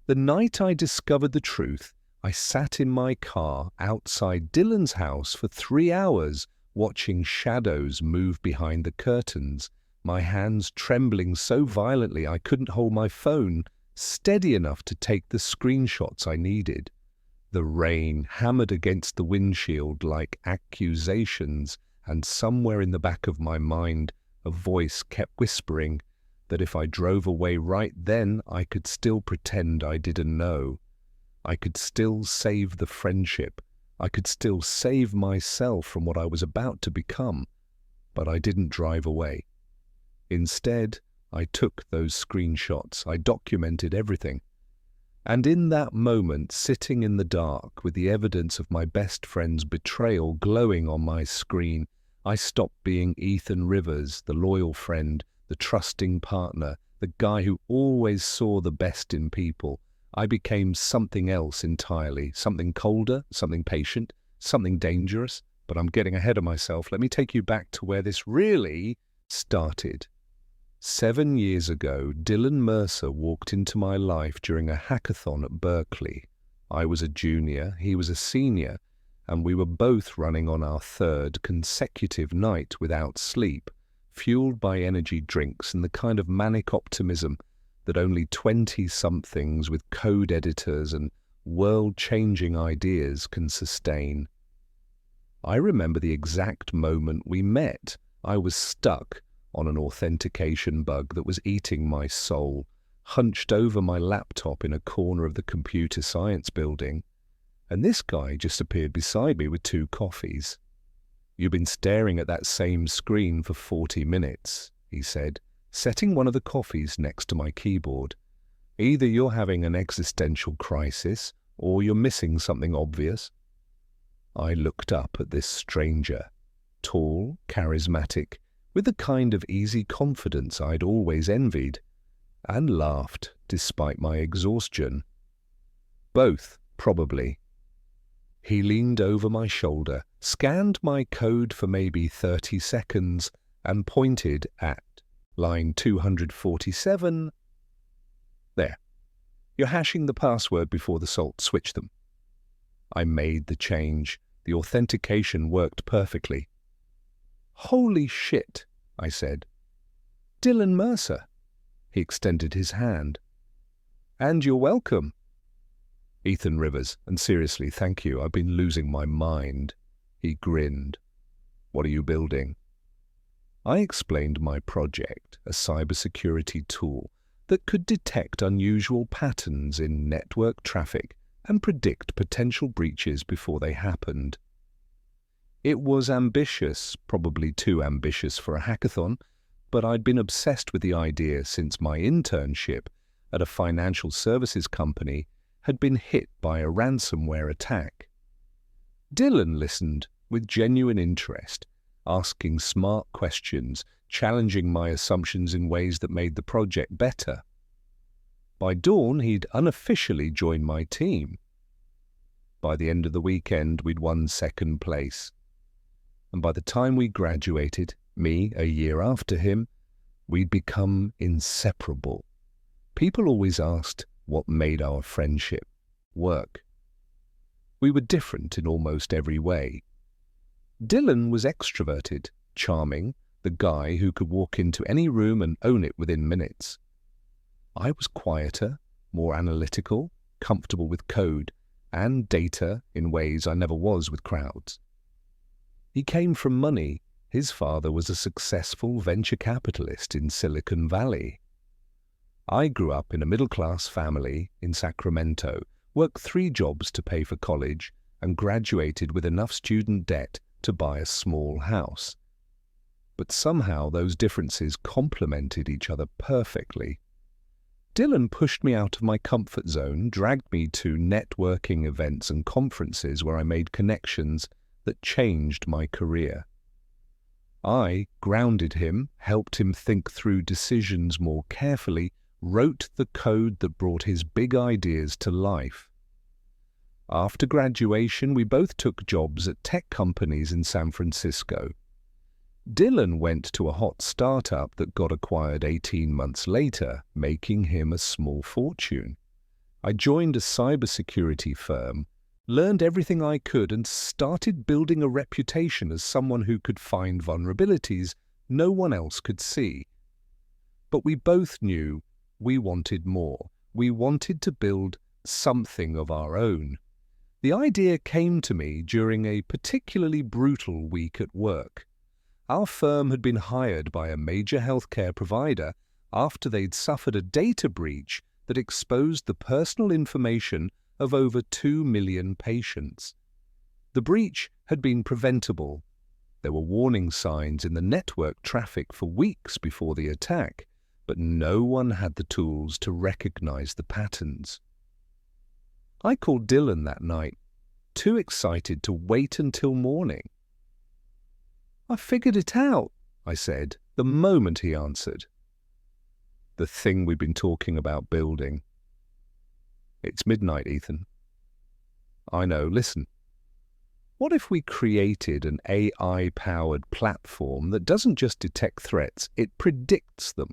The night I discovered the truth, I sat in my car outside Dylan's house for 3 hours, watching shadows move behind the curtains, my hands trembling so violently I couldn't hold my phone steady enough to take the screenshots I needed. The rain hammered against the windshield like accusations, and somewhere in the back of my mind, a voice kept whispering that if I drove away right then, I could still pretend I didn't know. I could still save the friendship. I could still save myself from what I was about to become. But I didn't drive away. Instead, I took those screenshots. I documented everything. And in that moment, sitting in the dark with the evidence of my best friend's betrayal glowing on my screen, I stopped being Ethan Rivers, the loyal friend, the trusting partner, the guy who always saw the best in people. I became something else entirely, something colder, something patient, something dangerous. But I'm getting ahead of myself. Let me take you back to where this really started. 7 years ago, Dylan Mercer walked into my life during a hackathon at Berkeley. I was a junior, he was a senior, and we were both running on our third consecutive night without sleep, fueled by energy drinks and the kind of manic optimism that only 20-somethings with code editors and world-changing ideas can sustain. I remember the exact moment we met. I was stuck on an authentication bug that was eating my soul, hunched over my laptop in a corner of the computer science building, and this guy just appeared beside me with 2 coffees. "You've been staring at that same screen for 40 minutes, he said, setting one of the coffees next to my keyboard. "Either you're having an existential crisis, or you're missing something obvious." I looked up at this stranger, tall, charismatic, with the kind of easy confidence I'd always envied, and laughed despite my exhaustion. Both, probably. He leaned over my shoulder, scanned my code for maybe 30 seconds, and pointed at line 247. "There. You're hashing the password before the salt switch them." I made the change. The authentication worked perfectly. "Holy shit," I said. "Dylan Mercer." He extended his hand. "And you're welcome." "Ethan Rivers, and seriously, thank you. I've been losing my mind." He grinned. "What are you building?" I explained my project, a cybersecurity tool that could detect unusual patterns in network traffic and predict potential breaches before they happened. It was ambitious, probably too ambitious for a hackathon, but I'd been obsessed with the idea since my internship at a financial services company had been hit by a ransomware attack. Dylan listened with genuine interest, asking smart questions, challenging my assumptions in ways that made the project better. By dawn, he'd unofficially joined my team. By the end of the weekend, we'd won second place. And by the time we graduated, me a year after him, we'd become inseparable. People always asked what made our friendship work. We were different in almost every way. Dylan was extroverted, charming, the guy who could walk into any room and own it within minutes. I was quieter, more analytical, comfortable with code and data in ways I never was with crowds. He came from money. His father was a successful venture capitalist in Silicon Valley. I grew up in a middle-class family in Sacramento, worked 3 jobs to pay for college, and graduated with enough student debt to buy a small house. But somehow those differences complemented each other perfectly. Dylan pushed me out of my comfort zone, dragged me to networking events and conferences where I made connections that changed my career. I grounded him, helped him think through decisions more carefully, wrote the code that brought his big ideas to life. After graduation, we both took jobs at tech companies in San Francisco. Dylan went to a hot startup that got acquired 18 months later, making him a small fortune. I joined a cybersecurity firm, learned everything I could, and started building a reputation as someone who could find vulnerabilities no one else could see. But we both knew we wanted more. We wanted to build something of our own. The idea came to me during a particularly brutal week at work. Our firm had been hired by a major healthcare provider after they'd suffered a data breach that exposed the personal information of over 2 million patients. The breach had been preventable. There were warning signs in the network traffic for weeks before the attack, but no one had the tools to recognize the patterns. I called Dylan that night, too excited to wait until morning. "I figured it out," I said, the moment he answered. "The thing we've been talking about building." "It's midnight, Ethan." "I know, listen. What if we created an AI-powered platform that doesn't just detect threats, it predicts them?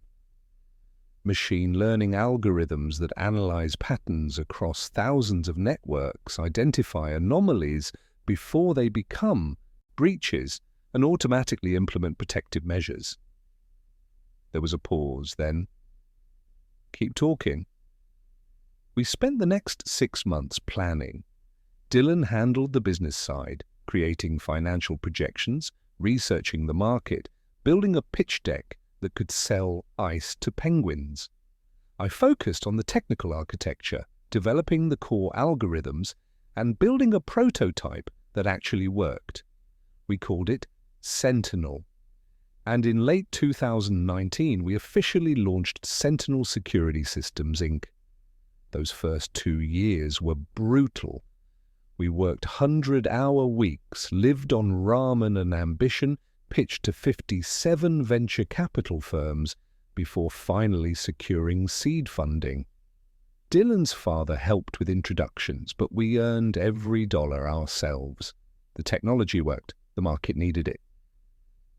Machine learning algorithms that analyze patterns across thousands of networks, identify anomalies before they become breaches, and automatically implement protective measures." There was a pause, then, "Keep talking." We spent the next 6 months planning. Dylan handled the business side, creating financial projections, researching the market, building a pitch deck that could sell ice to penguins. I focused on the technical architecture, developing the core algorithms, and building a prototype that actually worked. We called it Sentinel. And in late 2019, we officially launched Sentinel Security Systems, Inc. Those first 2 years were brutal. We worked 100-hour weeks, lived on ramen and ambition, pitched to 57 venture capital firms before finally securing seed funding. Dylan's father helped with introductions, but we earned every dollar ourselves. The technology worked. The market needed it.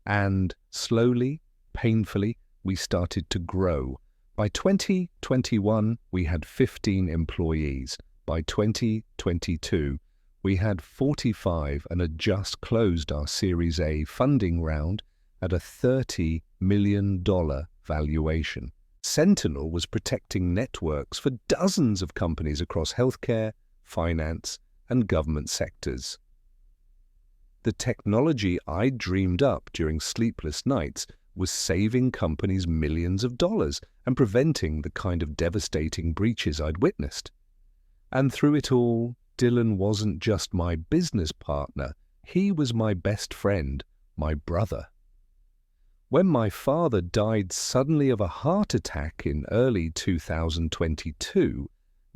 And slowly, painfully, we started to grow. By 2021, we had 15 employees. By 2022, we had 45 and had just closed our Series A funding round at a $30 million valuation. Sentinel was protecting networks for dozens of companies across healthcare, finance, and government sectors. The technology I dreamed up during sleepless nights was saving companies millions of dollars and preventing the kind of devastating breaches I'd witnessed. And through it all, Dylan wasn't just my business partner, he was my best friend, my brother. When my father died suddenly of a heart attack in early 2022,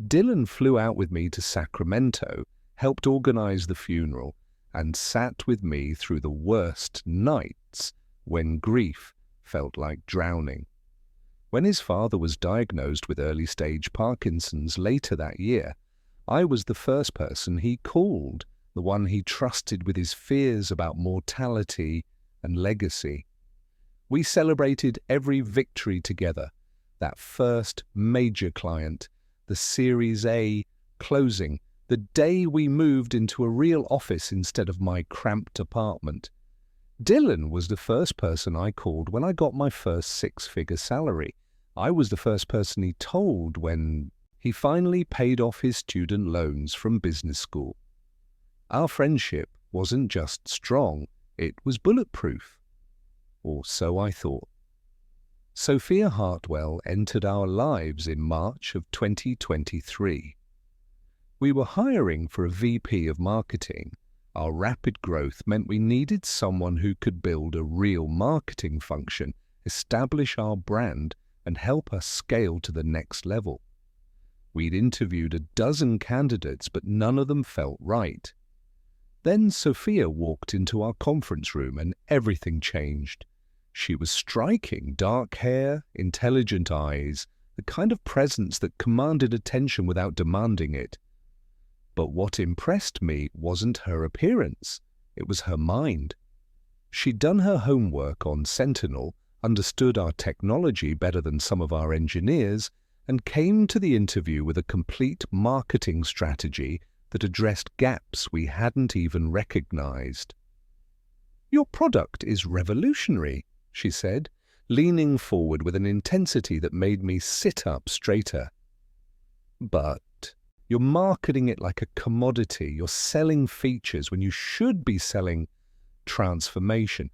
Dylan flew out with me to Sacramento, helped organize the funeral, and sat with me through the worst nights when grief felt like drowning. When his father was diagnosed with early-stage Parkinson's later that year, I was the first person he called, the one he trusted with his fears about mortality and legacy. We celebrated every victory together. That first major client, the Series A closing, the day we moved into a real office instead of my cramped apartment. Dylan was the first person I called when I got my first 6-figure salary. I was the first person he told when he finally paid off his student loans from business school. Our friendship wasn't just strong, it was bulletproof. Or so I thought. Sophia Hartwell entered our lives in March of 2023. We were hiring for a VP of marketing. Our rapid growth meant we needed someone who could build a real marketing function, establish our brand, and help us scale to the next level. We'd interviewed a dozen candidates, but none of them felt right. Then Sophia walked into our conference room and everything changed. She was striking, dark hair, intelligent eyes, the kind of presence that commanded attention without demanding it. But what impressed me wasn't her appearance, it was her mind. She'd done her homework on Sentinel, understood our technology better than some of our engineers, and came to the interview with a complete marketing strategy that addressed gaps we hadn't even recognized. "Your product is revolutionary," she said, leaning forward with an intensity that made me sit up straighter. "But you're marketing it like a commodity. You're selling features when you should be selling transformation.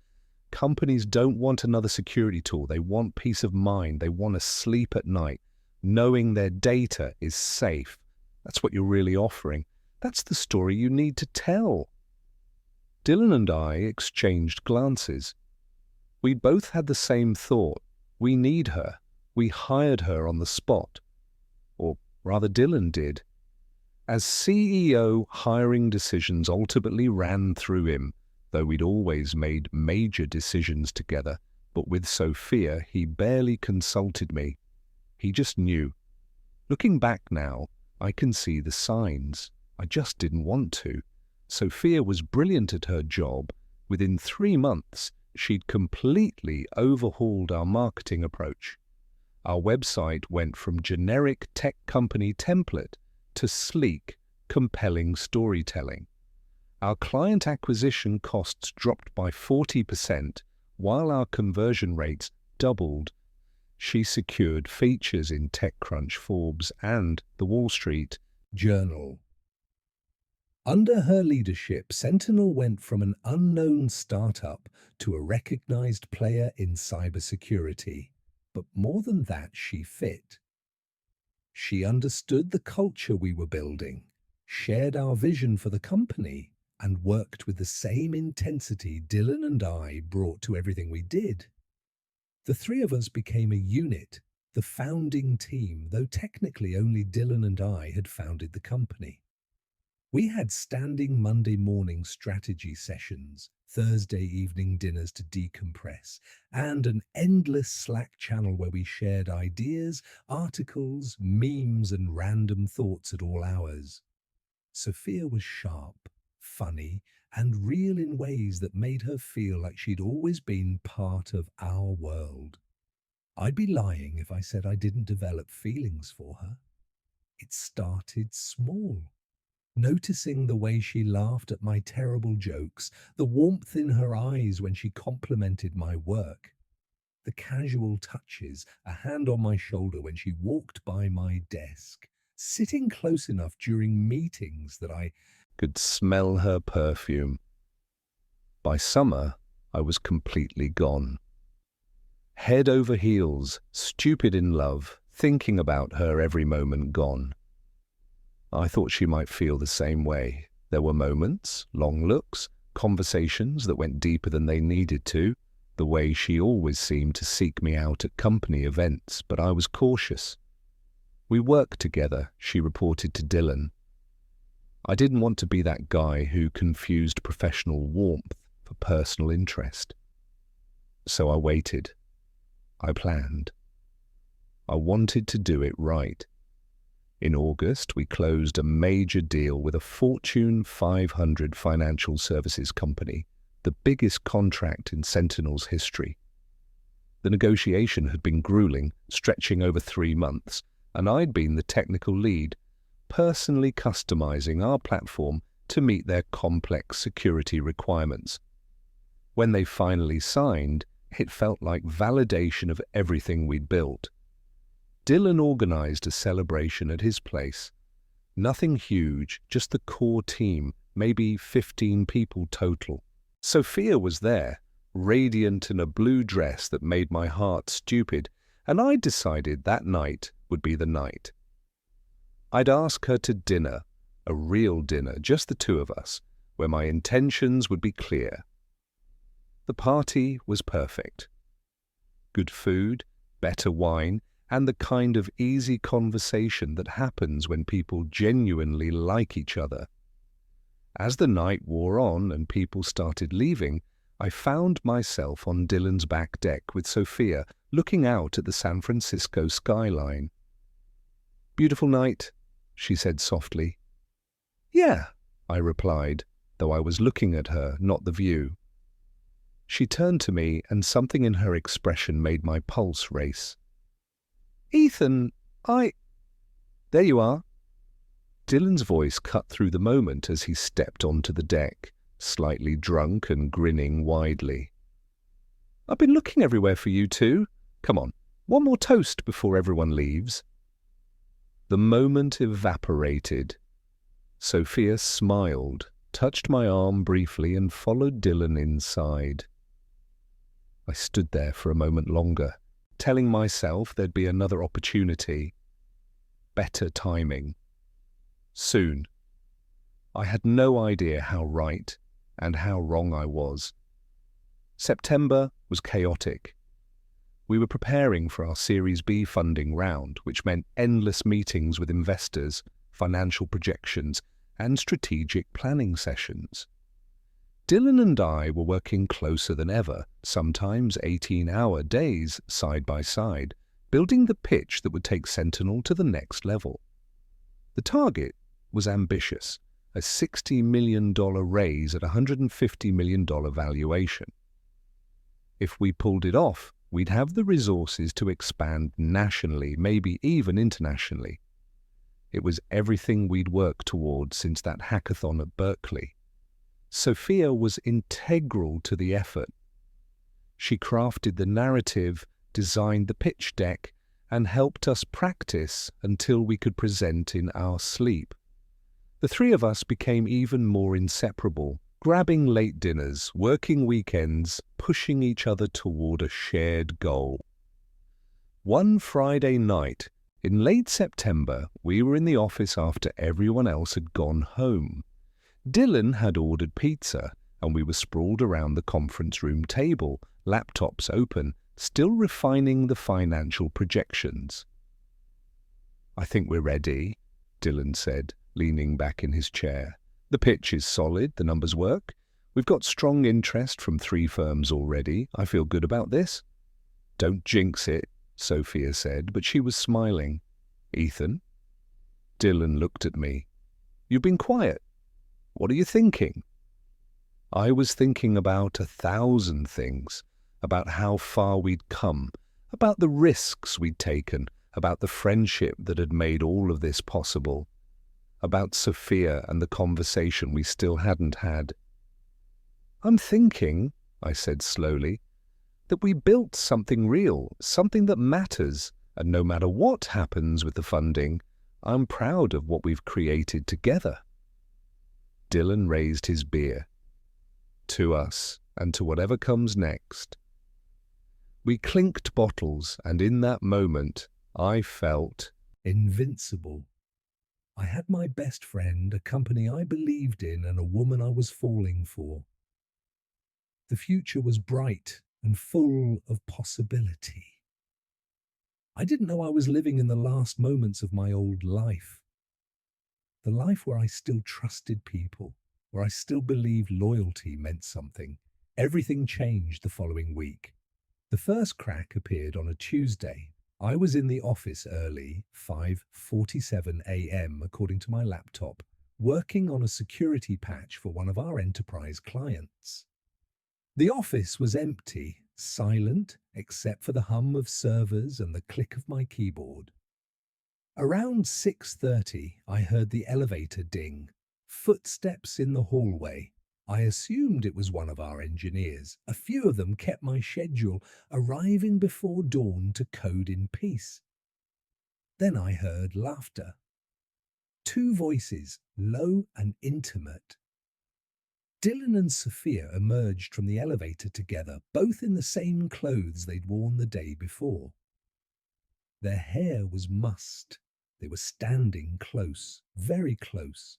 Companies don't want another security tool. They want peace of mind. They want to sleep at night, knowing their data is safe. That's what you're really offering. That's the story you need to tell." Dylan and I exchanged glances. We'd both had the same thought. We need her. We hired her on the spot. Or rather, Dylan did. As CEO, hiring decisions ultimately ran through him, though we'd always made major decisions together. But with Sophia, he barely consulted me. He just knew. Looking back now, I can see the signs. I just didn't want to. Sophia was brilliant at her job. Within 3 months, she'd completely overhauled our marketing approach. Our website went from generic tech company template to sleek, compelling storytelling. Our client acquisition costs dropped by 40%, while our conversion rates doubled. She secured features in TechCrunch, Forbes, and the Wall Street Journal. Under her leadership, Sentinel went from an unknown startup to a recognized player in cybersecurity. But more than that, she fit. She understood the culture we were building, shared our vision for the company, and worked with the same intensity Dylan and I brought to everything we did. The three of us became a unit, the founding team, though technically only Dylan and I had founded the company. We had standing Monday morning strategy sessions, Thursday evening dinners to decompress, and an endless Slack channel where we shared ideas, articles, memes, and random thoughts at all hours. Sophia was sharp, funny, and real in ways that made her feel like she'd always been part of our world. I'd be lying if I said I didn't develop feelings for her. It started small. Noticing the way she laughed at my terrible jokes, the warmth in her eyes when she complimented my work, the casual touches, a hand on my shoulder when she walked by my desk, sitting close enough during meetings that I could smell her perfume. By summer, I was completely gone. Head over heels, stupid in love, thinking about her every moment gone. I thought she might feel the same way. There were moments, long looks, conversations that went deeper than they needed to, the way she always seemed to seek me out at company events, but I was cautious. We worked together, she reported to Dylan. I didn't want to be that guy who confused professional warmth for personal interest. So I waited. I planned. I wanted to do it right. In August, we closed a major deal with a Fortune 500 financial services company, the biggest contract in Sentinel's history. The negotiation had been grueling, stretching over 3 months, and I'd been the technical lead, personally customizing our platform to meet their complex security requirements. When they finally signed, it felt like validation of everything we'd built. Dylan organized a celebration at his place. Nothing huge, just the core team, maybe 15 people total. Sophia was there, radiant in a blue dress that made my heart stupid, and I decided that night would be the night. I'd ask her to dinner, a real dinner, just the two of us, where my intentions would be clear. The party was perfect. Good food, better wine, and the kind of easy conversation that happens when people genuinely like each other. As the night wore on and people started leaving, I found myself on Dylan's back deck with Sophia, looking out at the San Francisco skyline. "Beautiful night," she said softly. "Yeah," I replied, though I was looking at her, not the view. She turned to me, and something in her expression made my pulse race. "Ethan, I... There you are. Dylan's voice cut through the moment as he stepped onto the deck, slightly drunk and grinning widely. I've been looking everywhere for you too. Come on, one more toast before everyone leaves. The moment evaporated. Sophia smiled, touched my arm briefly and followed Dylan inside. I stood there for a moment longer, telling myself there'd be another opportunity. Better timing. Soon. I had no idea how right and how wrong I was. September was chaotic. We were preparing for our Series B funding round, which meant endless meetings with investors, financial projections, and strategic planning sessions. Dylan and I were working closer than ever, sometimes 18-hour days side by side, building the pitch that would take Sentinel to the next level. The target was ambitious, a $60 million raise at a $150 million valuation. If we pulled it off, we'd have the resources to expand nationally, maybe even internationally. It was everything we'd worked towards since that hackathon at Berkeley. Sophia was integral to the effort. She crafted the narrative, designed the pitch deck, and helped us practice until we could present in our sleep. The three of us became even more inseparable, grabbing late dinners, working weekends, pushing each other toward a shared goal. One Friday night, in late September, we were in the office after everyone else had gone home. Dylan had ordered pizza, and we were sprawled around the conference room table, laptops open, still refining the financial projections. I think we're ready, Dylan said, leaning back in his chair. The pitch is solid, the numbers work. We've got strong interest from 3 firms already. I feel good about this. Don't jinx it, Sophia said, but she was smiling. Ethan? Dylan looked at me. You've been quiet. What are you thinking? I was thinking about 1,000 things, about how far we'd come, about the risks we'd taken, about the friendship that had made all of this possible, about Sophia and the conversation we still hadn't had. I'm thinking, I said slowly, that we built something real, something that matters, and no matter what happens with the funding, I'm proud of what we've created together. Dylan raised his beer. To us, and to whatever comes next. We clinked bottles, and in that moment, I felt invincible. I had my best friend, a company I believed in, and a woman I was falling for. The future was bright and full of possibility. I didn't know I was living in the last moments of my old life. The life where I still trusted people, where I still believed loyalty meant something. Everything changed the following week. The first crack appeared on a Tuesday. I was in the office early, 5:47 a.m. according to my laptop, working on a security patch for one of our enterprise clients. The office was empty, silent, except for the hum of servers and the click of my keyboard. Around 6:30, I heard the elevator ding. Footsteps in the hallway. I assumed it was one of our engineers. A few of them kept my schedule, arriving before dawn to code in peace. Then I heard laughter. 2 voices, low and intimate. Dylan and Sophia emerged from the elevator together, both in the same clothes they'd worn the day before. Their hair was mussed. They were standing close, very close.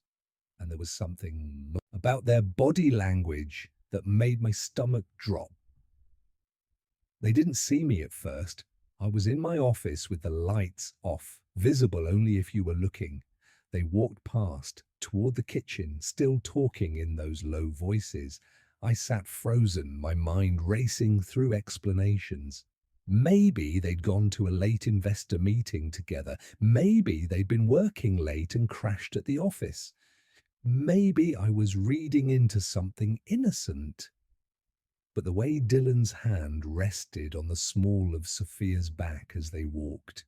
And there was something about their body language that made my stomach drop. They didn't see me at first. I was in my office with the lights off, visible only if you were looking. They walked past, toward the kitchen, still talking in those low voices. I sat frozen, my mind racing through explanations. Maybe they'd gone to a late investor meeting together. Maybe they'd been working late and crashed at the office. Maybe I was reading into something innocent. But the way Dylan's hand rested on the small of Sophia's back as they walked,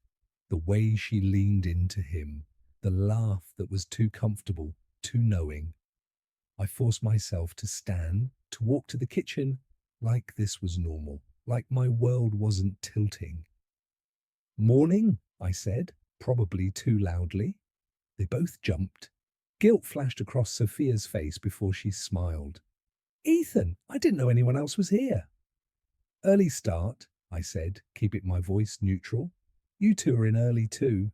The way she leaned into him, the laugh that was too comfortable, too knowing. I forced myself to stand, to walk to the kitchen, like this was normal, like my world wasn't tilting. "Morning," I said, probably too loudly. They both jumped. Guilt flashed across Sophia's face before she smiled. "Ethan, I didn't know anyone else was here." "Early start," I said, keeping my voice neutral. "You two are in early too."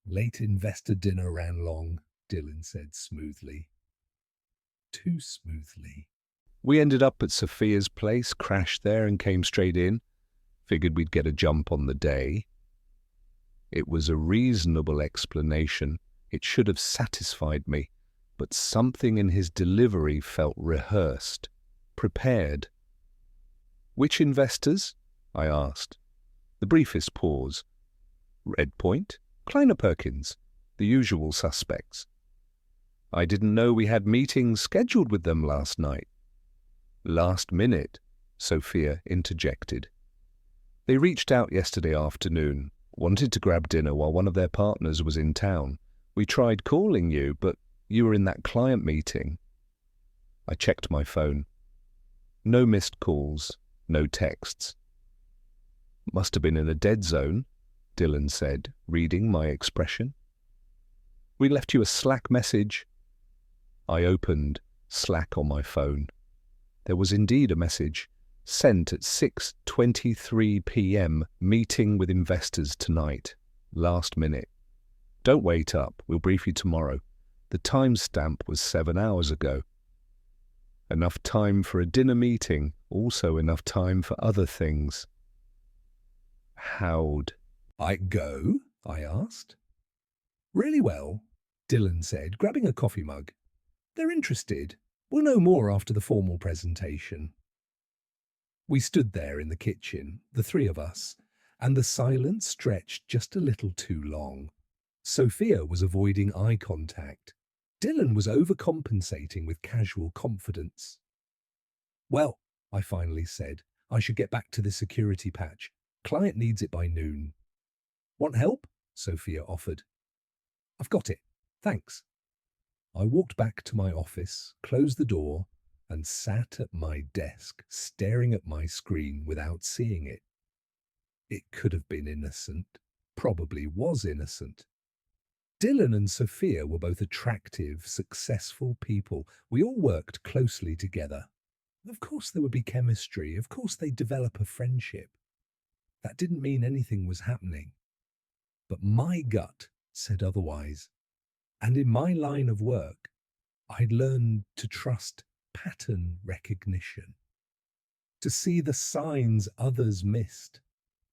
"Late investor dinner ran long," Dylan said smoothly. Too smoothly. We ended up at Sophia's place, crashed there and came straight in. Figured we'd get a jump on the day. It was a reasonable explanation. It should have satisfied me, but something in his delivery felt rehearsed, prepared. "Which investors?" I asked. The briefest pause. Redpoint, Kleiner Perkins, the usual suspects. "I didn't know we had meetings scheduled with them last night." "Last minute," Sophia interjected. "They reached out yesterday afternoon, wanted to grab dinner while one of their partners was in town. We tried calling you, but you were in that client meeting." I checked my phone. No missed calls, no texts. "Must have been in a dead zone," Dylan said, reading my expression. "We left you a Slack message." I opened Slack on my phone. There was indeed a message, sent at 6:23 p.m, "Meeting with investors tonight. Last minute. Don't wait up, we'll brief you tomorrow." The timestamp was 7 hours ago. Enough time for a dinner meeting, also enough time for other things. "How'd I go?" I asked. "Really well," Dylan said, grabbing a coffee mug. "They're interested. We'll know more after the formal presentation." We stood there in the kitchen, the three of us, and the silence stretched just a little too long. Sophia was avoiding eye contact. Dylan was overcompensating with casual confidence. "Well," I finally said, "I should get back to the security patch. Client needs it by noon." "Want help?" Sophia offered. "I've got it. Thanks." I walked back to my office, closed the door, and sat at my desk, staring at my screen without seeing it. It could have been innocent, probably was innocent. Dylan and Sophia were both attractive, successful people. We all worked closely together. Of course there would be chemistry, of course they'd develop a friendship. That didn't mean anything was happening. But my gut said otherwise. And in my line of work, I'd learned to trust pattern recognition. To see the signs others missed,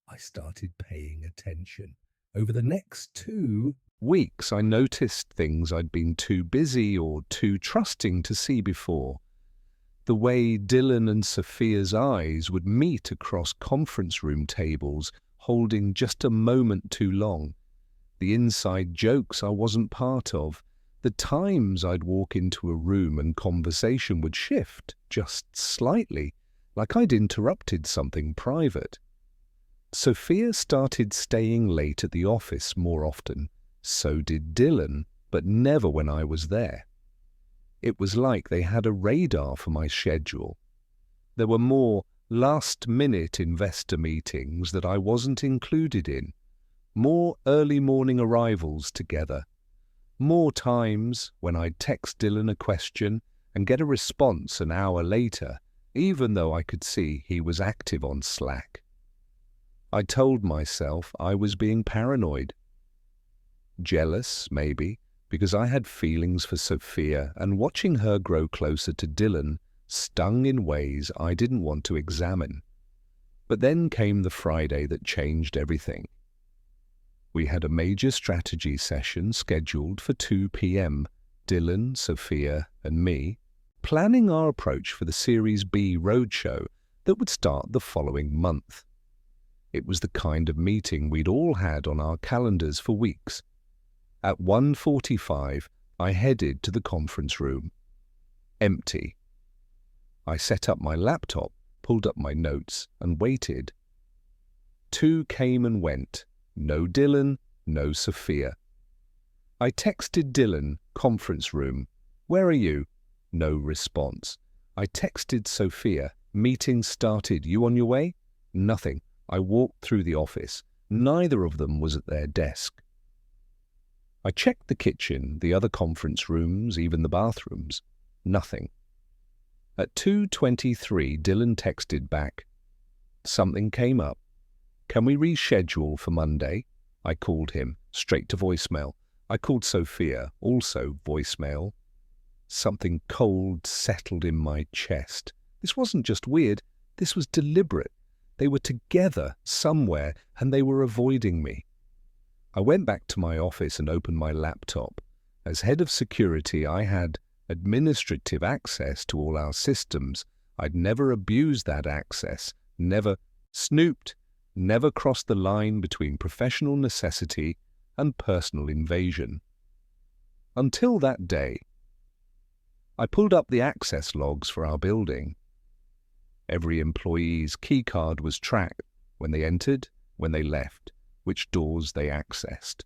I started paying attention. Over the next 2 weeks, I noticed things I'd been too busy or too trusting to see before. The way Dylan and Sophia's eyes would meet across conference room tables, holding just a moment too long. The inside jokes I wasn't part of. The times I'd walk into a room and conversation would shift, just slightly, like I'd interrupted something private. Sophia started staying late at the office more often. So did Dylan, but never when I was there. It was like they had a radar for my schedule. There were more last-minute investor meetings that I wasn't included in, more early morning arrivals together, more times when I'd text Dylan a question and get a response an hour later, even though I could see he was active on Slack. I told myself I was being paranoid. Jealous, maybe, because I had feelings for Sophia, and watching her grow closer to Dylan stung in ways I didn't want to examine. But then came the Friday that changed everything. We had a major strategy session scheduled for 2 p.m, Dylan, Sophia, and me, planning our approach for the Series B roadshow that would start the following month. It was the kind of meeting we'd all had on our calendars for weeks. At 1:45, I headed to the conference room. Empty. I set up my laptop, pulled up my notes, and waited. 2 came and went, No Dylan, no Sophia. I texted Dylan, conference room. Where are you? No response. I texted Sophia, meeting started. You on your way? Nothing. I walked through the office. Neither of them was at their desk. I checked the kitchen, the other conference rooms, even the bathrooms. Nothing. At 2:23, Dylan texted back. Something came up. Can we reschedule for Monday? I called him, straight to voicemail. I called Sophia, also voicemail. Something cold settled in my chest. This wasn't just weird, this was deliberate. They were together somewhere and they were avoiding me. I went back to my office and opened my laptop. As head of security, I had administrative access to all our systems. I'd never abused that access, never snooped, never crossed the line between professional necessity and personal invasion. Until that day, I pulled up the access logs for our building. Every employee's keycard was tracked when they entered, when they left, which doors they accessed.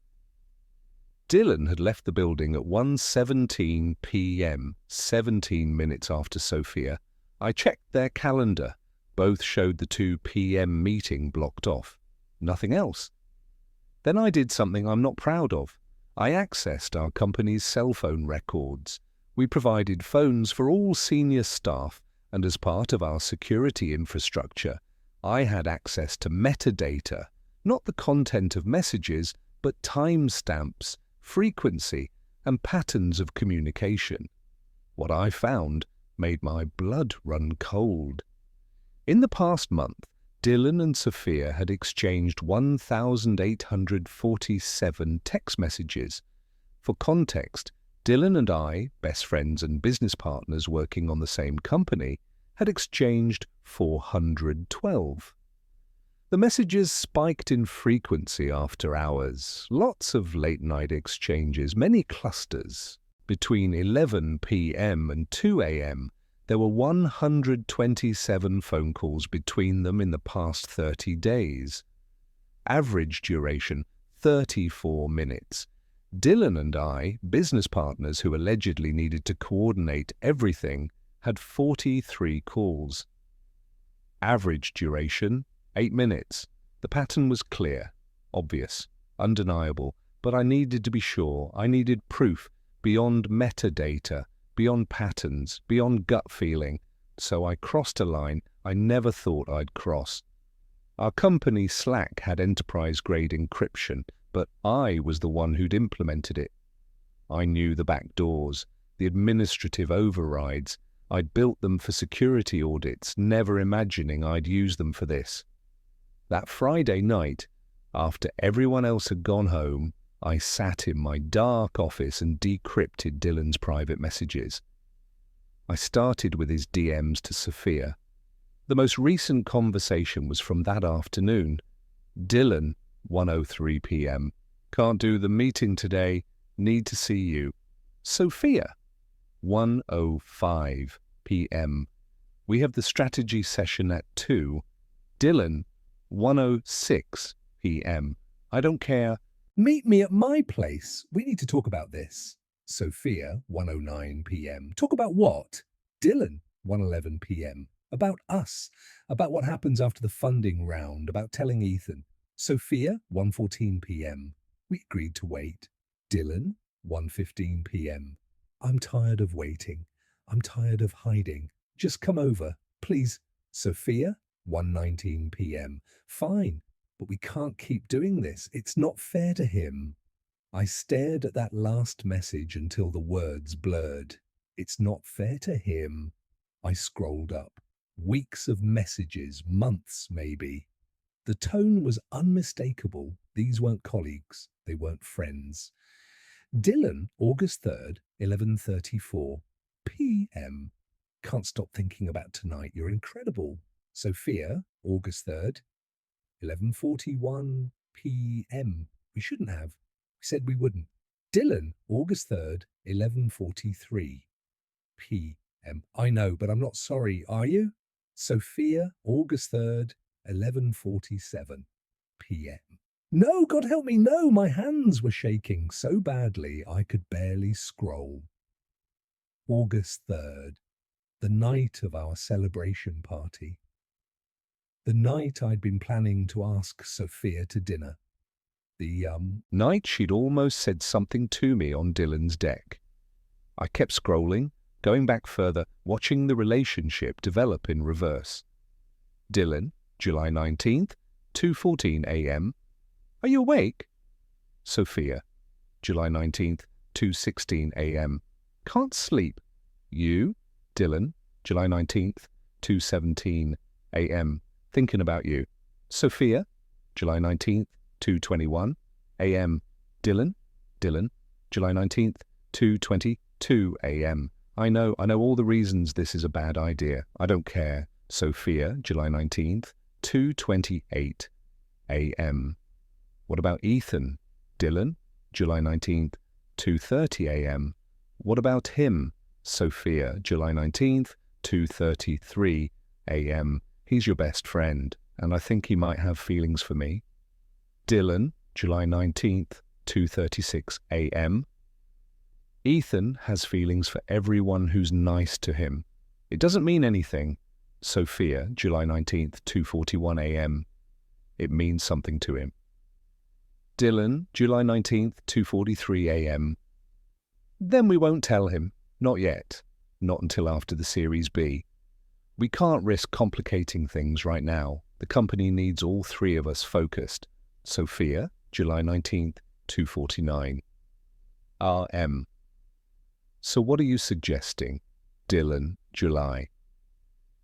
Dylan had left the building at 1:17 p.m., 17 minutes after Sophia. I checked their calendar. Both showed the 2 p.m. meeting blocked off. Nothing else. Then I did something I'm not proud of. I accessed our company's cell phone records. We provided phones for all senior staff, and as part of our security infrastructure, I had access to metadata, not the content of messages, but timestamps, frequency, and patterns of communication. What I found made my blood run cold. In the past month, Dylan and Sophia had exchanged 1,847 text messages. For context, Dylan and I, best friends and business partners working on the same company, had exchanged 412. The messages spiked in frequency after hours, lots of late-night exchanges, many clusters. Between 11 p.m. and 2 a.m., there were 127 phone calls between them in the past 30 days. Average duration, 34 minutes. Dylan and I, business partners who allegedly needed to coordinate everything, had 43 calls. Average duration, 8 minutes. The pattern was clear, obvious, undeniable, but I needed to be sure. I needed proof beyond metadata, beyond patterns, beyond gut feeling. So I crossed a line I never thought I'd cross. Our company Slack had enterprise-grade encryption, but I was the one who'd implemented it. I knew the back doors, the administrative overrides. I'd built them for security audits, never imagining I'd use them for this. That Friday night, after everyone else had gone home, I sat in my dark office and decrypted Dylan's private messages. I started with his DMs to Sophia. The most recent conversation was from that afternoon. Dylan, 1:03 p.m. Can't do the meeting today. Need to see you. Sophia, 1:05 p.m. We have the strategy session at 2. Dylan, 1:06 p.m. I don't care. Meet me at my place. We need to talk about this. Sophia, 1:09 p.m. Talk about what? Dylan, 1:11 p.m. About us. About what happens after the funding round. About telling Ethan. Sophia, 1:14 p.m. We agreed to wait. Dylan, 1:15 p.m. I'm tired of waiting. I'm tired of hiding. Just come over, please. Sophia, 1:19 p.m. Fine, but we can't keep doing this. It's not fair to him. I stared at that last message until the words blurred. It's not fair to him. I scrolled up. Weeks of messages, months maybe. The tone was unmistakable. These weren't colleagues. They weren't friends. Dylan, August 3rd, 11:34 p.m. Can't stop thinking about tonight. You're incredible. Sophia, August 3rd, 11:41 p.m. We shouldn't have. We said we wouldn't. Dylan, August 3rd, 11:43 p.m. I know, but I'm not sorry, are you? Sophia, August 3rd, 11:47 p.m. No, God help me, no! My hands were shaking so badly I could barely scroll. August 3rd, the night of our celebration party. The night I'd been planning to ask Sophia to dinner. The night she'd almost said something to me on Dylan's deck. I kept scrolling, going back further, watching the relationship develop in reverse. Dylan, July 19th, 2:14 a.m. Are you awake? Sophia, July 19th, 2:16 a.m. Can't sleep. You, Dylan, July 19th, 2:17 a.m. Thinking about you. Sophia, July 19th, 2:21 a.m. Dylan, July 19th, 2:22 a.m. I know all the reasons this is a bad idea. I don't care. Sophia, July 19th, 2:28 a.m. What about Ethan? Dylan, July 19th, 2:30 a.m. What about him? Sophia, July 19th, 2:33 a.m. He's your best friend, and I think he might have feelings for me. Dylan, July 19th, 2:36 a.m. Ethan has feelings for everyone who's nice to him. It doesn't mean anything. Sophia, July 19th, 2:41 a.m. It means something to him. Dylan, July 19th, 2:43 a.m. Then we won't tell him. Not yet. Not until after the Series B. We can't risk complicating things right now. The company needs all three of us focused. Sophia, July 19th, 2:49 r.m. So what are you suggesting? Dylan, July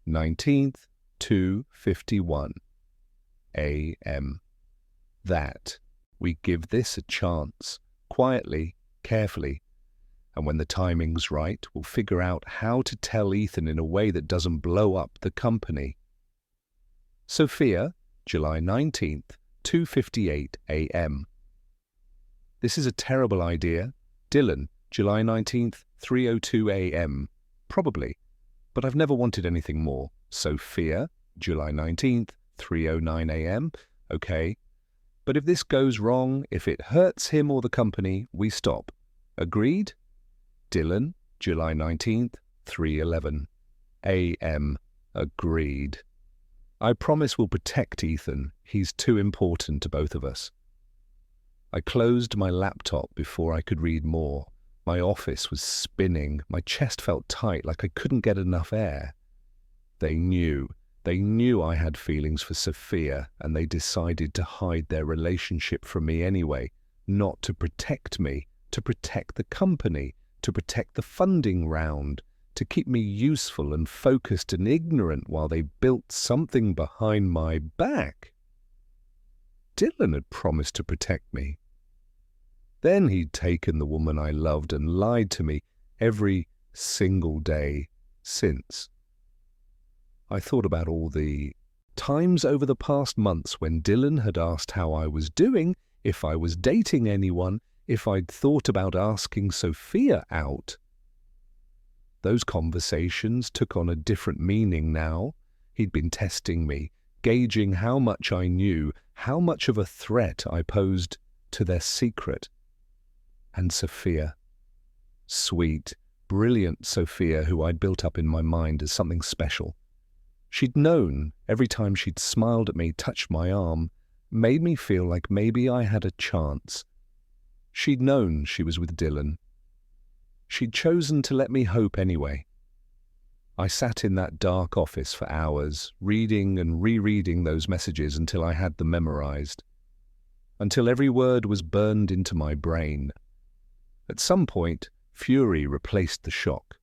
19th, 2:51 a.m. That we give this a chance, quietly, carefully, and when the timing's right, we'll figure out how to tell Ethan in a way that doesn't blow up the company. Sophia, July 19th, 2:58 a.m. This is a terrible idea. Dylan, July 19th, 3:02 a.m. Probably, but I've never wanted anything more. Sophia, July 19th, 3:09 a.m. Okay, but if this goes wrong, if it hurts him or the company, we stop. Agreed? Dylan, July 19th, 3:11 a.m. Agreed. I promise we'll protect Ethan. He's too important to both of us. I closed my laptop before I could read more. My office was spinning. My chest felt tight, like I couldn't get enough air. They knew I had feelings for Sophia, and they decided to hide their relationship from me anyway, not to protect me, to protect the company, to protect the funding round, to keep me useful and focused and ignorant while they built something behind my back. Dylan had promised to protect me. Then he'd taken the woman I loved and lied to me every single day since. I thought about all the times over the past months when Dylan had asked how I was doing, if I was dating anyone, if I'd thought about asking Sophia out. Those conversations took on a different meaning now. He'd been testing me, gauging how much I knew, how much of a threat I posed to their secret. And Sophia. Sweet, brilliant Sophia, who I'd built up in my mind as something special. She'd known every time she'd smiled at me, touched my arm, made me feel like maybe I had a chance. She'd known she was with Dylan. She'd chosen to let me hope anyway. I sat in that dark office for hours, reading and rereading those messages until I had them memorized, until every word was burned into my brain. At some point, fury replaced the shock,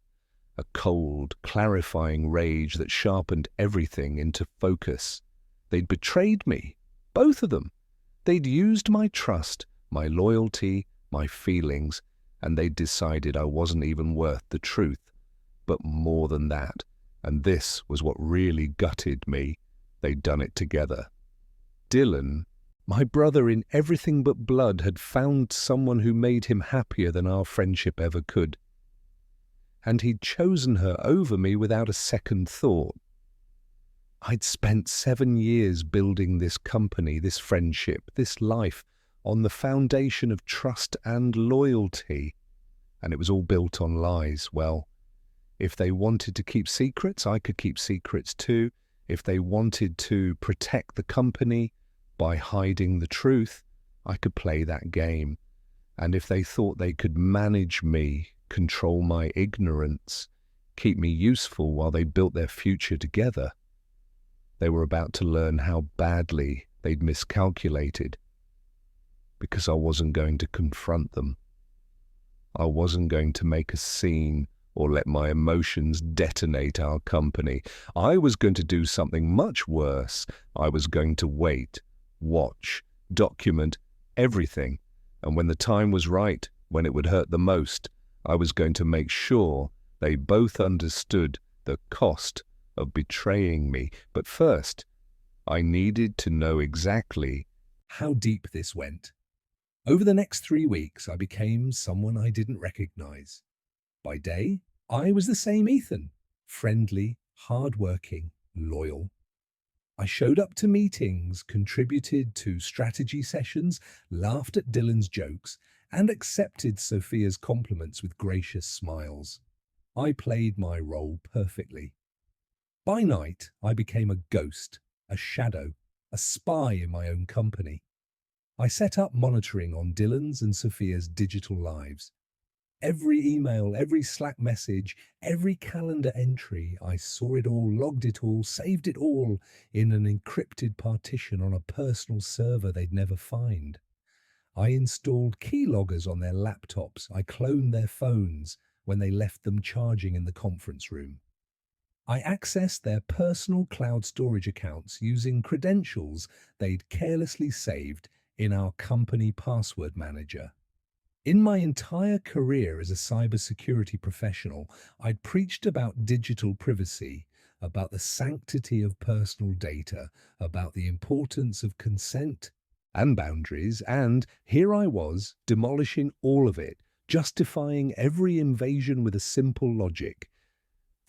a cold, clarifying rage that sharpened everything into focus. They'd betrayed me, both of them. They'd used my trust, my loyalty, my feelings, and they'd decided I wasn't even worth the truth. But more than that, and this was what really gutted me, they'd done it together. Dylan, my brother in everything but blood, had found someone who made him happier than our friendship ever could. And he'd chosen her over me without a second thought. I'd spent 7 years building this company, this friendship, this life on the foundation of trust and loyalty, and it was all built on lies. Well, if they wanted to keep secrets, I could keep secrets too. If they wanted to protect the company by hiding the truth, I could play that game. And if they thought they could manage me, control my ignorance, keep me useful while they built their future together, they were about to learn how badly they'd miscalculated, because I wasn't going to confront them. I wasn't going to make a scene or let my emotions detonate our company. I was going to do something much worse. I was going to wait, watch, document everything, and when the time was right, when it would hurt the most, I was going to make sure they both understood the cost of betraying me. But first, I needed to know exactly how deep this went. Over the next 3 weeks, I became someone I didn't recognize. By day, I was the same Ethan, friendly, hardworking, loyal. I showed up to meetings, contributed to strategy sessions, laughed at Dylan's jokes, and accepted Sophia's compliments with gracious smiles. I played my role perfectly. By night, I became a ghost, a shadow, a spy in my own company. I set up monitoring on Dylan's and Sophia's digital lives. Every email, every Slack message, every calendar entry, I saw it all, logged it all, saved it all in an encrypted partition on a personal server they'd never find. I installed keyloggers on their laptops. I cloned their phones when they left them charging in the conference room. I accessed their personal cloud storage accounts using credentials they'd carelessly saved in our company password manager. In my entire career as a cybersecurity professional, I'd preached about digital privacy, about the sanctity of personal data, about the importance of consent and boundaries, and here I was, demolishing all of it, justifying every invasion with a simple logic.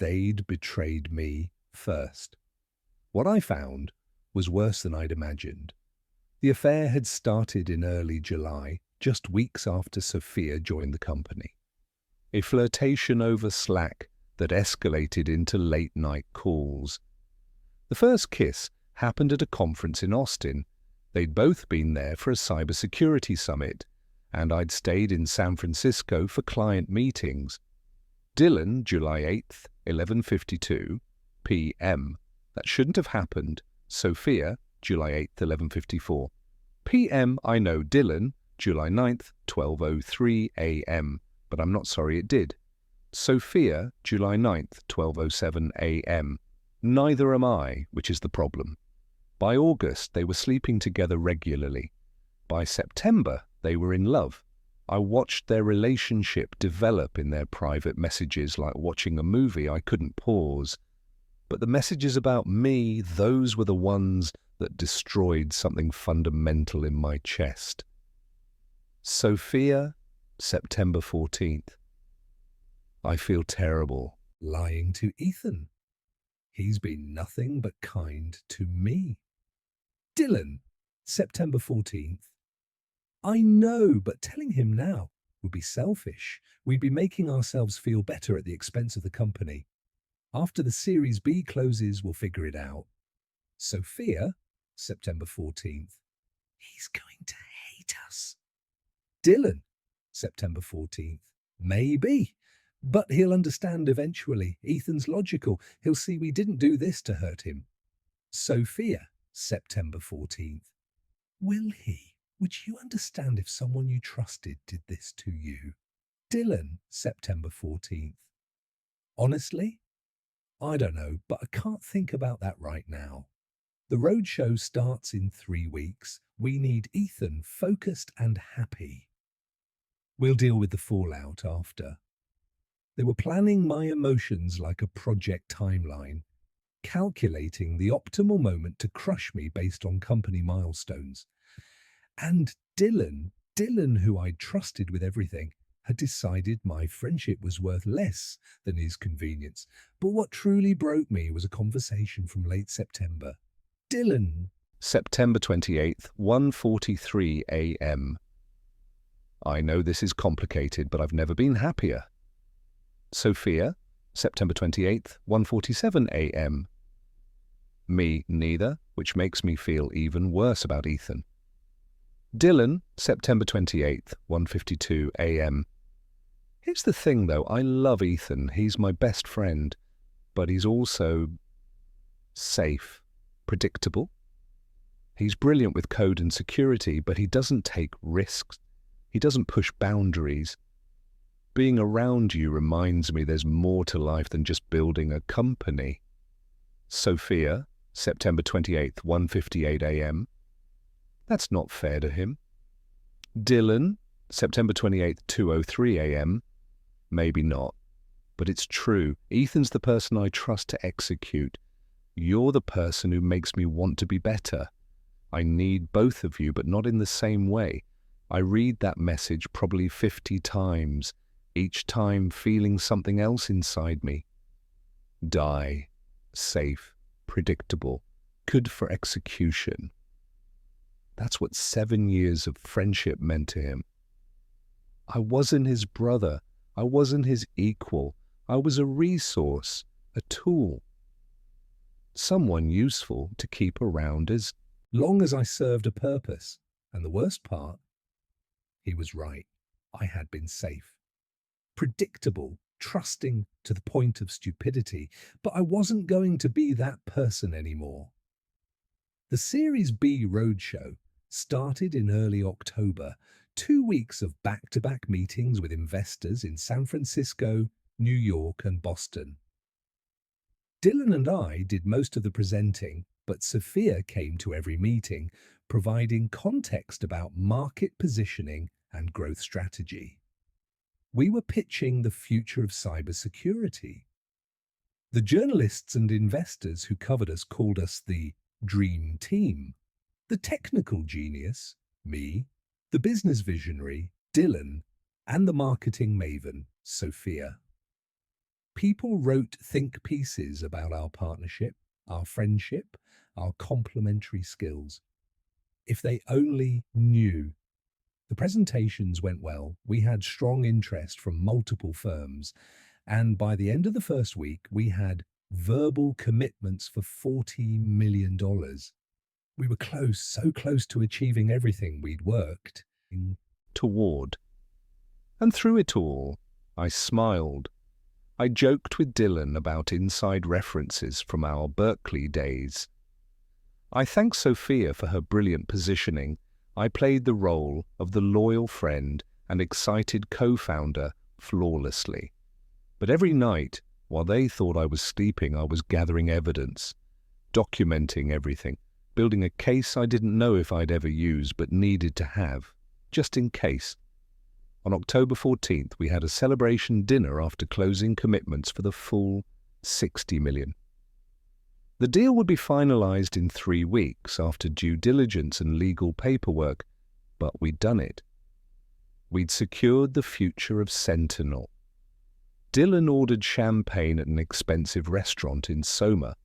They'd betrayed me first. What I found was worse than I'd imagined. The affair had started in early July, just weeks after Sophia joined the company. A flirtation over Slack that escalated into late-night calls. The first kiss happened at a conference in Austin. They'd both been there for a cybersecurity summit, and I'd stayed in San Francisco for client meetings. Dylan, July 8th, 11:52 p.m. That shouldn't have happened. Sophia, July 8th, 11:54 p.m. I know. Dylan, July 9th, 12:03 a.m. But I'm not sorry it did. Sophia, July 9th, 12:07 a.m. Neither am I, which is the problem. By August, they were sleeping together regularly. By September, they were in love. I watched their relationship develop in their private messages like watching a movie. I couldn't pause. But the messages about me, those were the ones that destroyed something fundamental in my chest. Sophia, September 14th. I feel terrible lying to Ethan. He's been nothing but kind to me. Dylan, September 14th. I know, but telling him now would be selfish. We'd be making ourselves feel better at the expense of the company. After the Series B closes, we'll figure it out. Sophia, September 14th. He's going to hate us. Dylan, September 14th. Maybe, but he'll understand eventually. Ethan's logical. He'll see we didn't do this to hurt him. Sophia, September 14th. Will he? Would you understand if someone you trusted did this to you? Dylan, September 14th. Honestly, I don't know, but I can't think about that right now. The roadshow starts in 3 weeks. We need Ethan focused and happy. We'll deal with the fallout after. They were planning my emotions like a project timeline, calculating the optimal moment to crush me based on company milestones. And Dylan, who I'd trusted with everything, had decided my friendship was worth less than his convenience. But what truly broke me was a conversation from late September. Dylan. September 28th, 1:43 a.m. I know this is complicated, but I've never been happier. Sophia, September 28th, 1:47 a.m. Me neither, which makes me feel even worse about Ethan. Dylan, September 28th, 1:52 a.m. Here's the thing though, I love Ethan, he's my best friend, but he's also safe, predictable. He's brilliant with code and security, but he doesn't take risks. He doesn't push boundaries. Being around you reminds me there's more to life than just building a company. Sophia, September 28th, 1:58 a.m. That's not fair to him. Dylan, September 28th, 2:03 a.m. Maybe not, but it's true. Ethan's the person I trust to execute. You're the person who makes me want to be better. I need both of you, but not in the same way. I read that message probably 50 times, each time feeling something else inside me. Die, safe, predictable, good for execution. That's what 7 years of friendship meant to him. I wasn't his brother. I wasn't his equal. I was a resource, a tool. Someone useful to keep around as long as I served a purpose. And the worst part, he was right. I had been safe. Predictable, trusting to the point of stupidity, but I wasn't going to be that person anymore. The Series B Roadshow started in early October, 2 weeks of back-to-back meetings with investors in San Francisco, New York, and Boston. Dylan and I did most of the presenting, but Sophia came to every meeting, providing context about market positioning and growth strategy. We were pitching the future of cybersecurity. The journalists and investors who covered us called us the Dream Team. The technical genius, me, the business visionary, Dylan, and the marketing maven, Sophia. People wrote think pieces about our partnership, our friendship, our complementary skills. If they only knew. The presentations went well. We had strong interest from multiple firms, and by the end of the first week, we had verbal commitments for $40 million. We were close, so close to achieving everything we'd worked toward. And through it all, I smiled. I joked with Dylan about inside references from our Berkeley days. I thanked Sophia for her brilliant positioning. I played the role of the loyal friend and excited co-founder flawlessly. But every night, while they thought I was sleeping, I was gathering evidence, documenting everything, building a case I didn't know if I'd ever use but needed to have, just in case. On October 14th, we had a celebration dinner after closing commitments for the full $60 million. The deal would be finalized in 3 weeks after due diligence and legal paperwork, but we'd done it. We'd secured the future of Sentinel. Dylan ordered champagne at an expensive restaurant in Soma.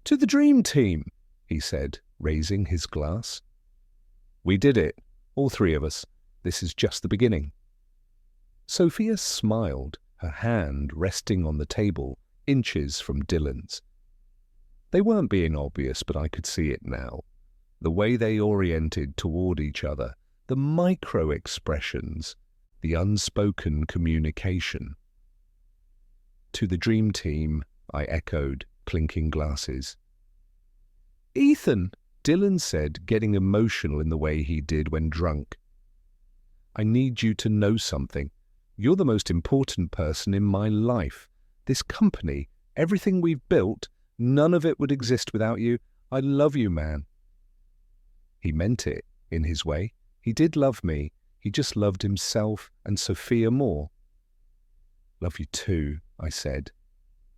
"To the Dream Team," he said, raising his glass. "We did it, all three of us. This is just the beginning." Sophia smiled, her hand resting on the table, inches from Dylan's. They weren't being obvious, but I could see it now. The way they oriented toward each other, the micro-expressions, the unspoken communication. "To the Dream Team," I echoed, clinking glasses. "Ethan," Dylan said, getting emotional in the way he did when drunk. "I need you to know something. You're the most important person in my life. This company, everything we've built, none of it would exist without you. I love you, man." He meant it, in his way. He did love me. He just loved himself and Sophia more. "Love you too," I said.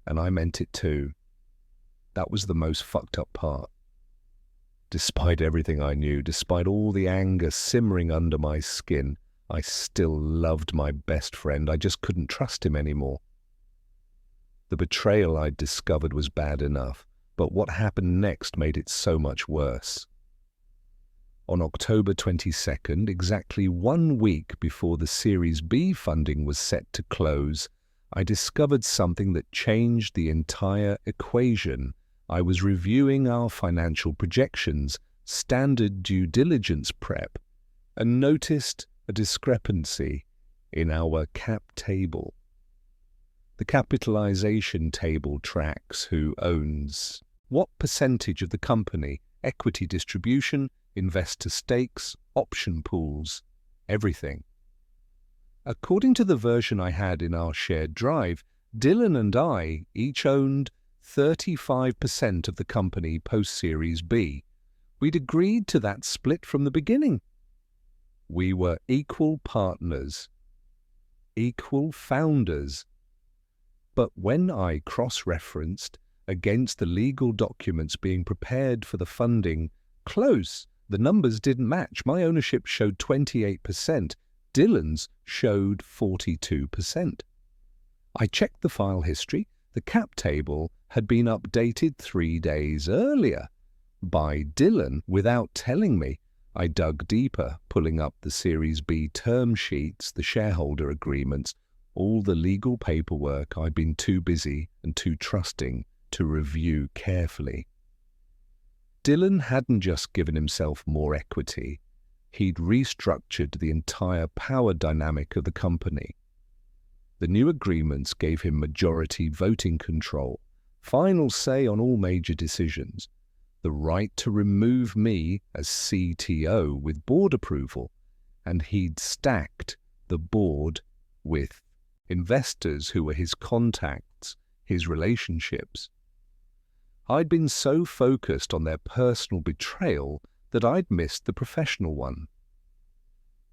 And I meant it too. That was the most fucked up part. Despite everything I knew, despite all the anger simmering under my skin, I still loved my best friend. I just couldn't trust him anymore. The betrayal I'd discovered was bad enough, but what happened next made it so much worse. On October 22nd, exactly 1 week before the Series B funding was set to close, I discovered something that changed the entire equation. I was reviewing our financial projections, standard due diligence prep, and noticed a discrepancy in our cap table. The capitalization table tracks who owns what percentage of the company, equity distribution, investor stakes, option pools, everything. According to the version I had in our shared drive, Dylan and I each owned 35% of the company post-Series B. We'd agreed to that split from the beginning. We were equal partners, equal founders. But when I cross-referenced against the legal documents being prepared for the funding, close, the numbers didn't match. My ownership showed 28%. Dylan's showed 42%. I checked the file history. The cap table had been updated 3 days earlier by Dylan without telling me. I dug deeper, pulling up the Series B term sheets, the shareholder agreements, all the legal paperwork I'd been too busy and too trusting to review carefully. Dylan hadn't just given himself more equity, he'd restructured the entire power dynamic of the company. The new agreements gave him majority voting control, final say on all major decisions, the right to remove me as CTO with board approval, and he'd stacked the board with investors who were his contacts, his relationships. I'd been so focused on their personal betrayal that I'd missed the professional one.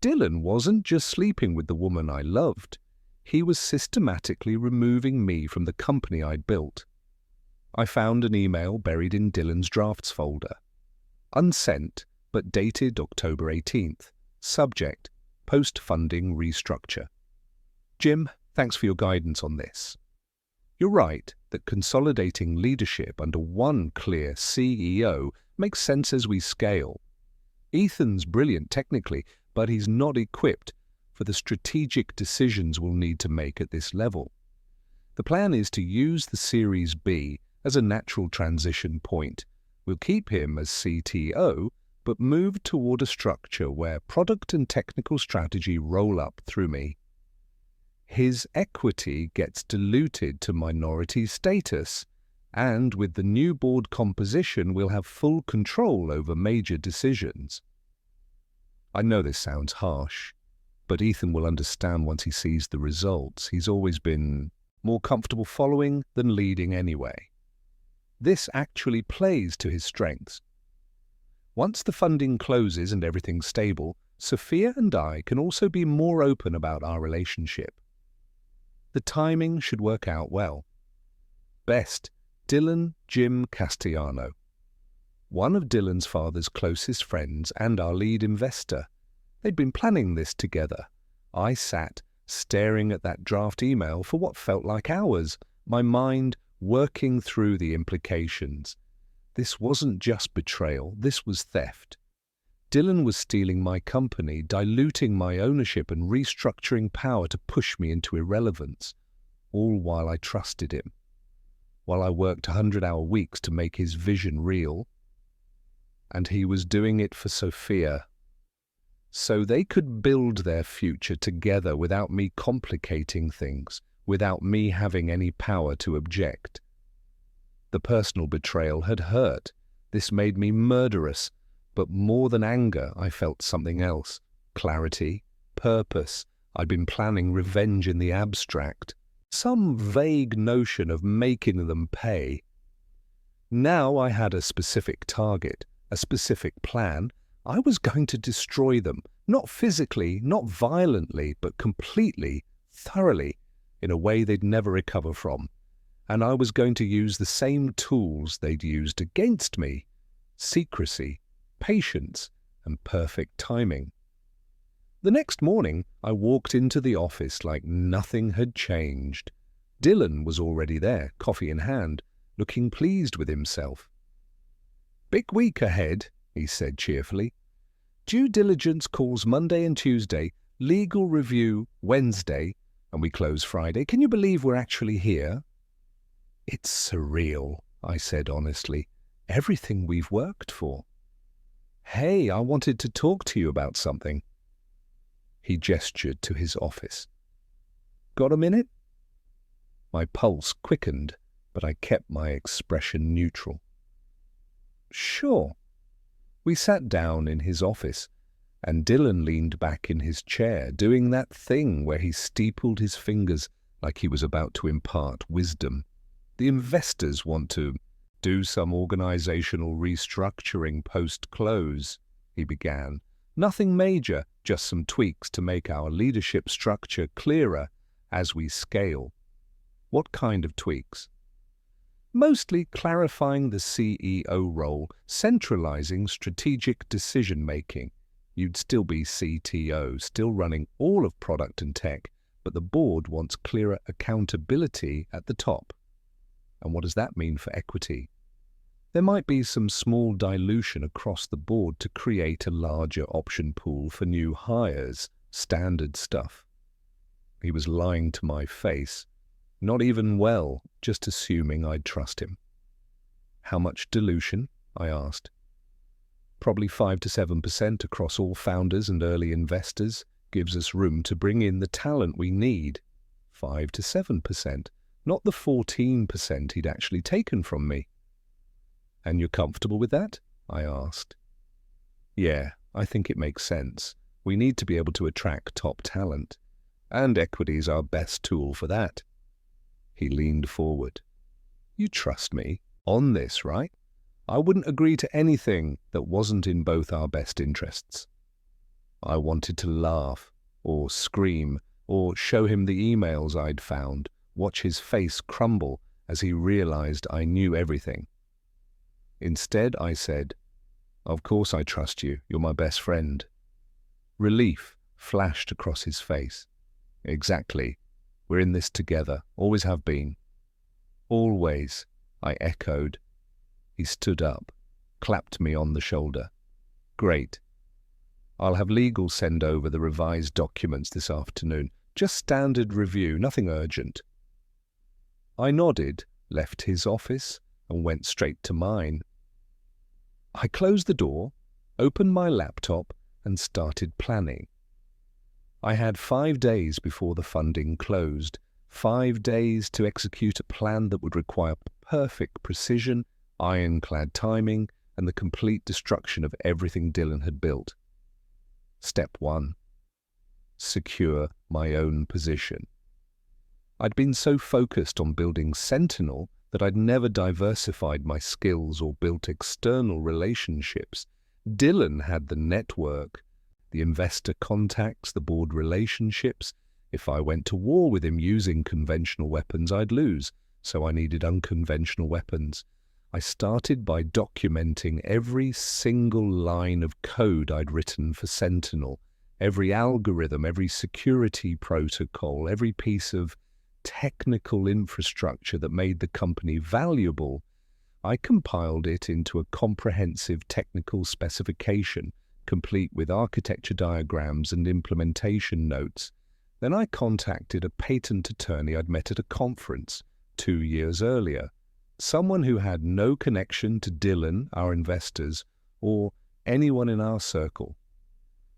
Dylan wasn't just sleeping with the woman I loved. He was systematically removing me from the company I'd built. I found an email buried in Dylan's drafts folder. Unsent, but dated October 18th. Subject, post-funding restructure. Jim, thanks for your guidance on this. You're right that consolidating leadership under one clear CEO makes sense as we scale. Ethan's brilliant technically, but he's not equipped for the strategic decisions we'll need to make at this level. The plan is to use the Series B as a natural transition point. We'll keep him as CTO, but move toward a structure where product and technical strategy roll up through me. His equity gets diluted to minority status, and with the new board composition, we'll have full control over major decisions. I know this sounds harsh, but Ethan will understand once he sees the results. He's always been more comfortable following than leading anyway. This actually plays to his strengths. Once the funding closes and everything's stable, Sophia and I can also be more open about our relationship. The timing should work out well. Best, Dylan Jim Castellano. One of Dylan's father's closest friends and our lead investor. They'd been planning this together. I sat staring at that draft email for what felt like hours, my mind working through the implications. This wasn't just betrayal, this was theft. Dylan was stealing my company, diluting my ownership and restructuring power to push me into irrelevance, all while I trusted him. While I worked 100-hour weeks to make his vision real, and he was doing it for Sophia, so they could build their future together without me complicating things, without me having any power to object. The personal betrayal had hurt. This made me murderous. But more than anger, I felt something else. Clarity, purpose. I'd been planning revenge in the abstract. Some vague notion of making them pay. Now I had a specific target, a specific plan. I was going to destroy them, not physically, not violently, but completely, thoroughly, in a way they'd never recover from. And I was going to use the same tools they'd used against me. Secrecy, patience, and perfect timing. The next morning, I walked into the office like nothing had changed. Dylan was already there, coffee in hand, looking pleased with himself. "Big week ahead," he said cheerfully. "Due diligence calls Monday and Tuesday, legal review Wednesday, and we close Friday. Can you believe we're actually here?" "It's surreal," I said honestly. "Everything we've worked for." "Hey, I wanted to talk to you about something." He gestured to his office. "Got a minute?" My pulse quickened, but I kept my expression neutral. "Sure." We sat down in his office, and Dylan leaned back in his chair, doing that thing where he steepled his fingers like he was about to impart wisdom. "The investors want to do some organizational restructuring post-close," he began. "Nothing major, just some tweaks to make our leadership structure clearer as we scale." "What kind of tweaks?" "Mostly clarifying the CEO role, centralizing strategic decision-making. You'd still be CTO, still running all of product and tech, but the board wants clearer accountability at the top." "And what does that mean for equity?" "There might be some small dilution across the board to create a larger option pool for new hires, standard stuff." He was lying to my face. Not even well, just assuming I'd trust him. "How much dilution?" I asked. "Probably 5 to 7% across all founders and early investors. Gives us room to bring in the talent we need." 5 to 7%, not the 14% he'd actually taken from me. "And you're comfortable with that?" I asked. "Yeah, I think it makes sense. We need to be able to attract top talent, and equity's our best tool for that." He leaned forward. "You trust me on this, right? I wouldn't agree to anything that wasn't in both our best interests." I wanted to laugh, or scream, or show him the emails I'd found, watch his face crumble as he realized I knew everything. Instead, I said, "Of course I trust you. You're my best friend." Relief flashed across his face. "Exactly. We're in this together. Always have been." "Always," I echoed. He stood up, clapped me on the shoulder. "Great. I'll have legal send over the revised documents this afternoon. Just standard review, nothing urgent." I nodded, left his office, and went straight to mine. I closed the door, opened my laptop, and started planning. I had 5 days before the funding closed, 5 days to execute a plan that would require perfect precision, ironclad timing, and the complete destruction of everything Dylan had built. Step 1. Secure my own position. I'd been so focused on building Sentinel that I'd never diversified my skills or built external relationships. Dylan had the network, the investor contacts, the board relationships. If I went to war with him using conventional weapons, I'd lose, so I needed unconventional weapons. I started by documenting every single line of code I'd written for Sentinel, every algorithm, every security protocol, every piece of technical infrastructure that made the company valuable. I compiled it into a comprehensive technical specification, complete with architecture diagrams and implementation notes. Then I contacted a patent attorney I'd met at a conference 2 years earlier, someone who had no connection to Dylan, our investors, or anyone in our circle.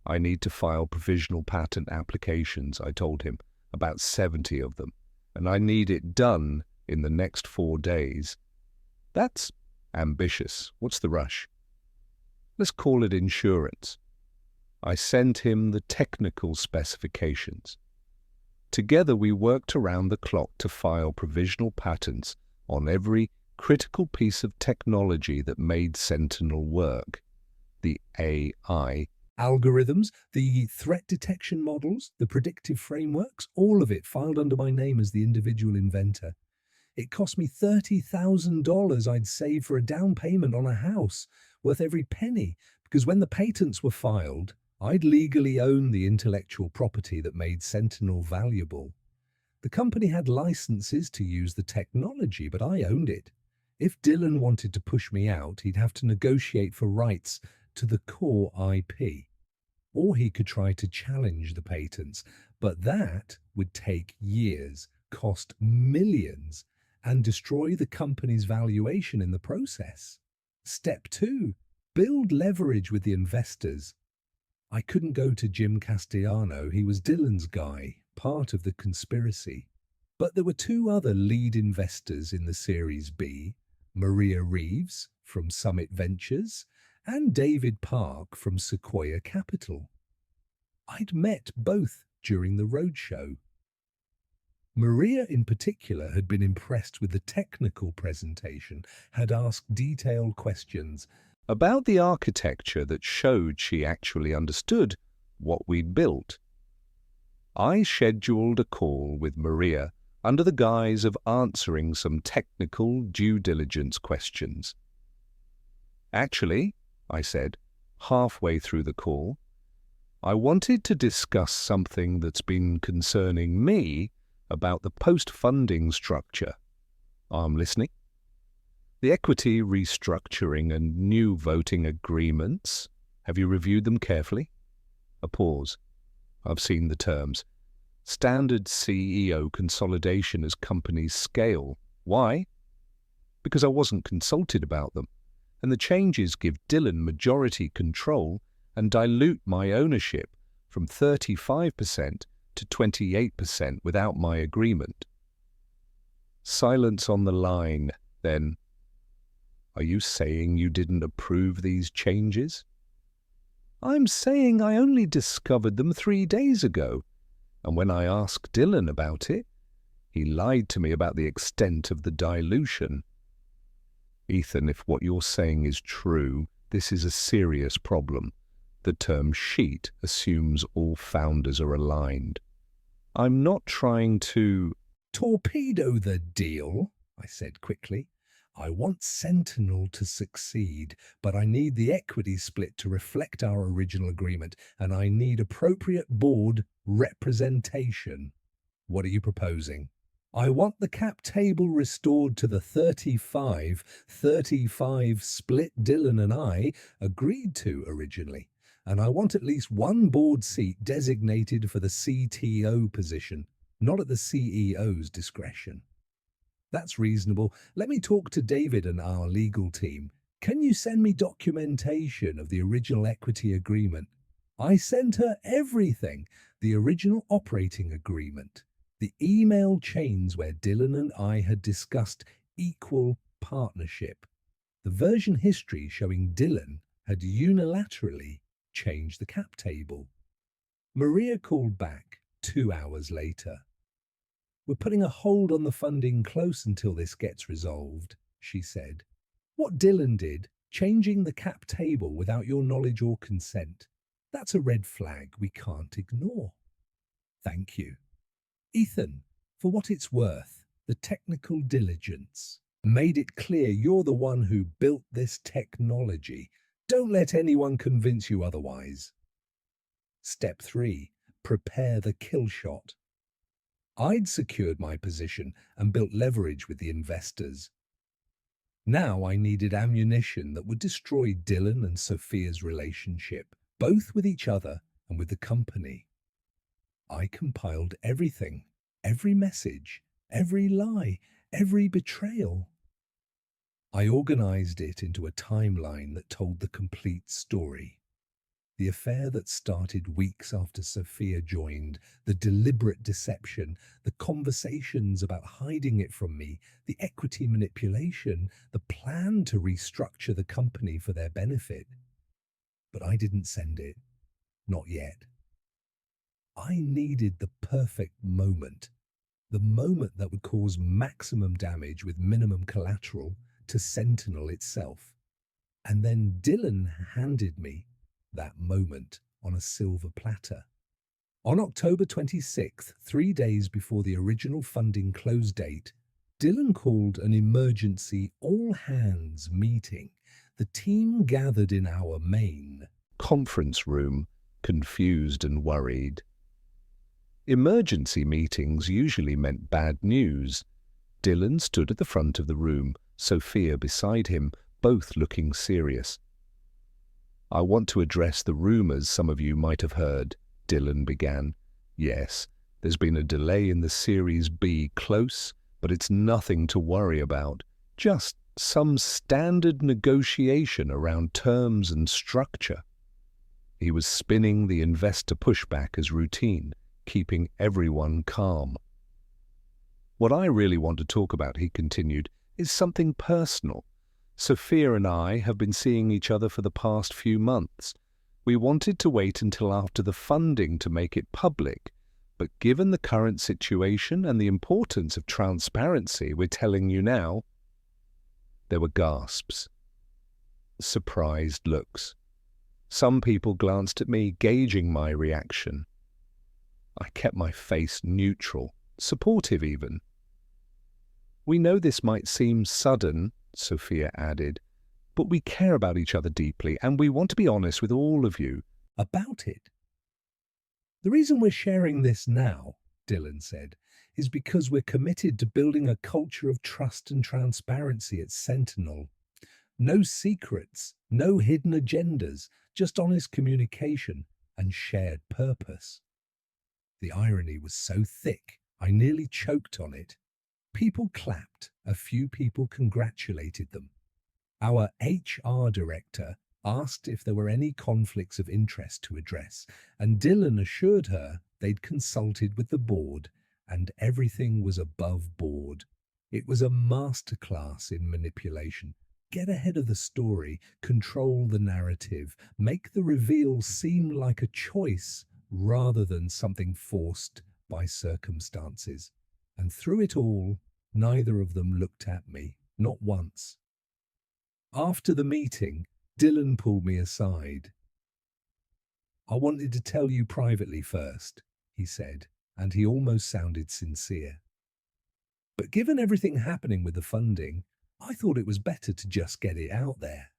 "I need to file provisional patent applications," I told him, "about 70 of them, and I need it done in the next 4 days. "That's ambitious. What's the rush?" "Let's call it insurance." I sent him the technical specifications. Together we worked around the clock to file provisional patents on every critical piece of technology that made Sentinel work. The AI algorithms, the threat detection models, the predictive frameworks, all of it filed under my name as the individual inventor. It cost me $30,000 I'd saved for a down payment on a house, worth every penny, because when the patents were filed, I'd legally owned the intellectual property that made Sentinel valuable. The company had licenses to use the technology, but I owned it. If Dylan wanted to push me out, he'd have to negotiate for rights to the core IP. Or he could try to challenge the patents, but that would take years, cost millions, and destroy the company's valuation in the process. Step 2. Build leverage with the investors. I couldn't go to Jim Castellano, he was Dylan's guy, part of the conspiracy. But there were two other lead investors in the Series B, Maria Reeves from Summit Ventures and David Park from Sequoia Capital. I'd met both during the roadshow. Maria in particular had been impressed with the technical presentation, had asked detailed questions about the architecture that showed she actually understood what we'd built. I scheduled a call with Maria under the guise of answering some technical due diligence questions. Actually, I said, halfway through the call, I wanted to discuss something that's been concerning me about the post-funding structure. I'm listening. The equity restructuring and new voting agreements, have you reviewed them carefully? A pause. I've seen the terms. Standard CEO consolidation as companies scale. Why? Because I wasn't consulted about them, and the changes give Dylan majority control and dilute my ownership from 35% to 28% without my agreement. Silence on the line, then. Are you saying you didn't approve these changes? I'm saying I only discovered them 3 days ago, and when I asked Dylan about it, he lied to me about the extent of the dilution. Ethan, if what you're saying is true, this is a serious problem. The term sheet assumes all founders are aligned. I'm not trying to torpedo the deal, I said quickly. I want Sentinel to succeed, but I need the equity split to reflect our original agreement, and I need appropriate board representation. What are you proposing? I want the cap table restored to the 35-35 split Dylan and I agreed to originally, and I want at least one board seat designated for the CTO position, not at the CEO's discretion. That's reasonable. Let me talk to David and our legal team. Can you send me documentation of the original equity agreement? I sent her everything. The original operating agreement, the email chains where Dylan and I had discussed equal partnership, the version history showing Dylan had unilaterally changed the cap table. Maria called back 2 hours later. We're putting a hold on the funding close until this gets resolved, she said. What Dylan did, changing the cap table without your knowledge or consent, that's a red flag we can't ignore. Thank you. Ethan, for what it's worth, the technical diligence made it clear you're the one who built this technology. Don't let anyone convince you otherwise. Step 3. Prepare the kill shot. I'd secured my position and built leverage with the investors. Now I needed ammunition that would destroy Dylan and Sophia's relationship, both with each other and with the company. I compiled everything, every message, every lie, every betrayal. I organized it into a timeline that told the complete story. The affair that started weeks after Sophia joined, the deliberate deception, the conversations about hiding it from me, the equity manipulation, the plan to restructure the company for their benefit. But I didn't send it. Not yet. I needed the perfect moment, the moment that would cause maximum damage with minimum collateral to Sentinel itself. And then Dylan handed me that moment on a silver platter. On October 26th, 3 days before the original funding close date, Dylan called an emergency all-hands meeting. The team gathered in our main conference room confused and worried. Emergency meetings usually meant bad news. Dylan stood at the front of the room, Sophia beside him, both looking serious. "I want to address the rumors some of you might have heard," Dylan began. "Yes, there's been a delay in the Series B close, but it's nothing to worry about. Just some standard negotiation around terms and structure." He was spinning the investor pushback as routine, keeping everyone calm. "What I really want to talk about," he continued, "is something personal. Sophia and I have been seeing each other for the past few months. We wanted to wait until after the funding to make it public, but given the current situation and the importance of transparency, we're telling you now." There were gasps, surprised looks. Some people glanced at me, gauging my reaction. I kept my face neutral, supportive even. "We know this might seem sudden," Sophia added, "but we care about each other deeply, and we want to be honest with all of you about it." "The reason we're sharing this now," Dylan said, "is because we're committed to building a culture of trust and transparency at Sentinel. No secrets, no hidden agendas, just honest communication and shared purpose." The irony was so thick, I nearly choked on it. People clapped, a few people congratulated them. Our HR director asked if there were any conflicts of interest to address, and Dylan assured her they'd consulted with the board and everything was above board. It was a masterclass in manipulation. Get ahead of the story, control the narrative, make the reveal seem like a choice rather than something forced by circumstances. And through it all, neither of them looked at me, not once. After the meeting, Dylan pulled me aside. "I wanted to tell you privately first," he said, and he almost sounded sincere. "But given everything happening with the funding, I thought it was better to just get it out there.